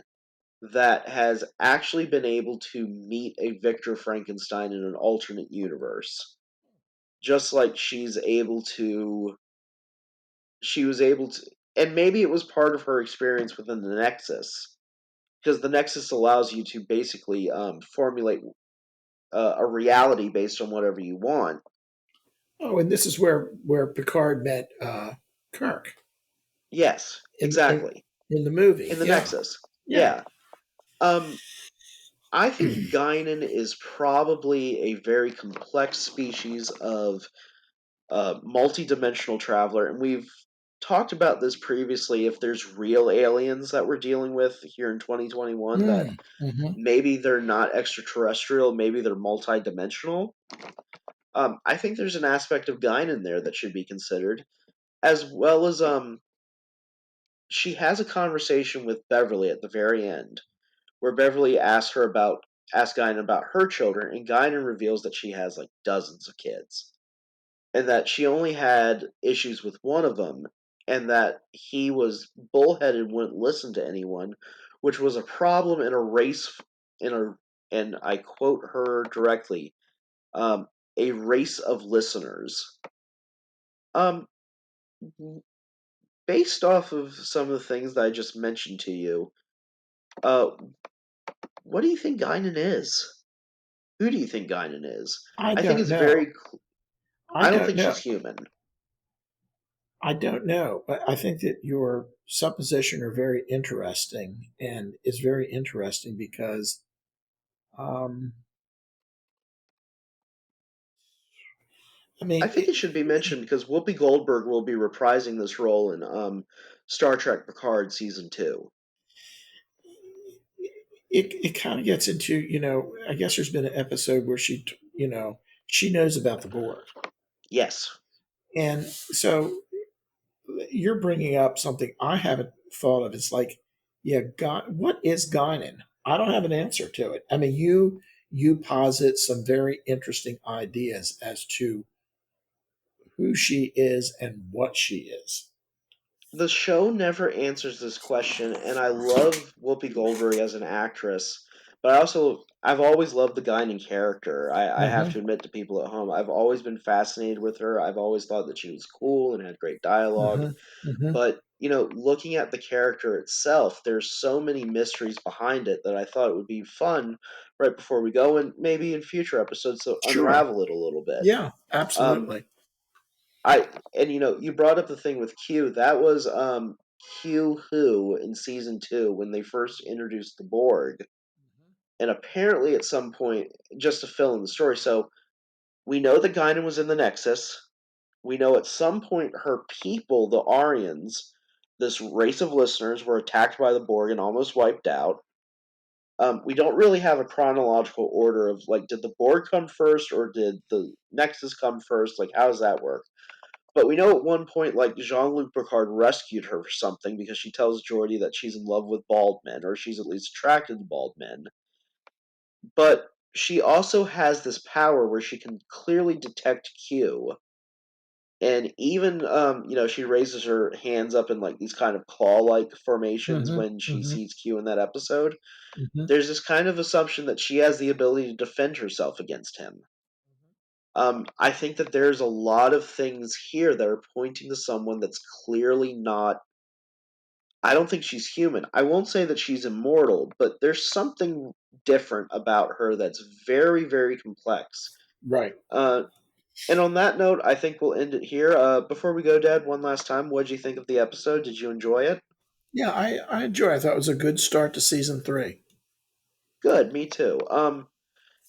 that has actually been able to meet a Victor Frankenstein in an alternate universe. Just like she was able to, and maybe it was part of her experience within the Nexus, because the Nexus allows you to basically formulate a reality based on whatever you want. Oh, and this is where Picard met Kirk Yes, in, in exactly. in the movie. In the Yeah, Nexus. yeah. Yeah. Um, I think Guinan is probably a very complex species of multi-dimensional traveler, and we've talked about this previously. If there's real aliens that we're dealing with here in 2021, that Mm-hmm. maybe they're not extraterrestrial, maybe they're multi-dimensional. I think there's an aspect of Guinan there that should be considered, as well as she has a conversation with Beverly at the very end, where Beverly asks Guinan about her children, and Guinan reveals that she has like dozens of kids, and that she only had issues with one of them, and that he was bullheaded, wouldn't listen to anyone, which was a problem in a race in a and I quote her directly, um, a race of listeners. Um, Based off of some of the things that I just mentioned to you, uh, what do you think Guinan is? Who do you think Guinan is? I I think don't it's know. very. I I don't don't think know. she's human. I don't know. But I think that your supposition are very interesting, and is very interesting because, um, I I mean, think it should be mentioned because Whoopi Goldberg will be reprising this role in Star Trek Picard season 2. it kind of gets into, I guess there's been an episode where she knows about the Borg, Yes, and so you're bringing up something I haven't thought of. It's like, yeah, God, what is Guinan? I don't have an answer to it. I mean, you posit some very interesting ideas as to who she is and what she is. the show never answers this question, and I love Whoopi Goldberg as an actress, but I've always loved the Guinan character. I have Mm-hmm. to admit to people at home, I've always been fascinated with her. I've always thought that she was cool and had great dialogue. Mm-hmm. Mm-hmm. But looking at the character itself, there's so many mysteries behind it that I thought it would be fun right before we go, and maybe in future episodes to Sure. unravel it a little bit. Yeah. Um, Absolutely. I and you brought up the thing with Q. That was Q Who in season 2 when they first introduced the Borg, and apparently at some point, just to fill in the story. So we know that Guinan was in the Nexus. We know at some point her people, the Aryans, this race of listeners, were attacked by the Borg and almost wiped out. We don't really have a chronological order of, like, did the Borg come first or did the Nexus come first? Like, how does that work? But we know at one point, like, Jean-Luc Picard rescued her for something because she tells Geordi that she's in love with bald men, or she's at least attracted to bald men. But she also has this power where she can clearly detect Q, And even she raises her hands up in like these kind of claw-like formations Mm-hmm. when she Mm-hmm. sees Q in that episode. Mm-hmm. There's this kind of assumption that she has the ability to defend herself against him. I think that there's a lot of things here that are pointing to someone that's clearly not. I don't think she's human. I won't say that she's immortal, but there's something different about her that's very, very complex. Right. Uh, and on that note, I think we'll end it here. Before we go, Dad, one last time, what did you think of the episode? Did you enjoy it? Yeah, I enjoy it. I thought it was a good start to season 3. Good, me too.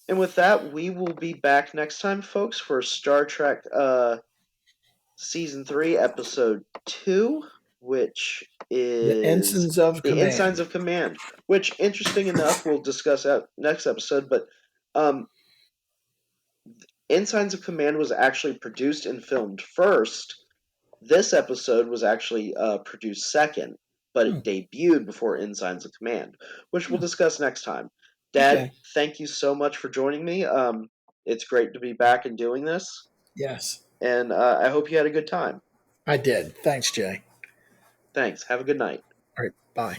And with that, we will be back next time, folks, for Star Trek Season 3, Episode 2, which The is Ensigns of The Ensigns Command. of Command, which, interesting enough, we'll discuss next episode, but um, Ensigns of Command was actually produced and filmed first. This episode was actually produced second, but Hmm. it debuted before Ensigns of Command, which we'll Hmm. discuss next time. Dad, Okay. thank you so much for joining me. It's great to be back and doing this, Yes, and I hope you had a good time. I did. Thanks, Jay. Thanks. Have a good night. All right. Bye.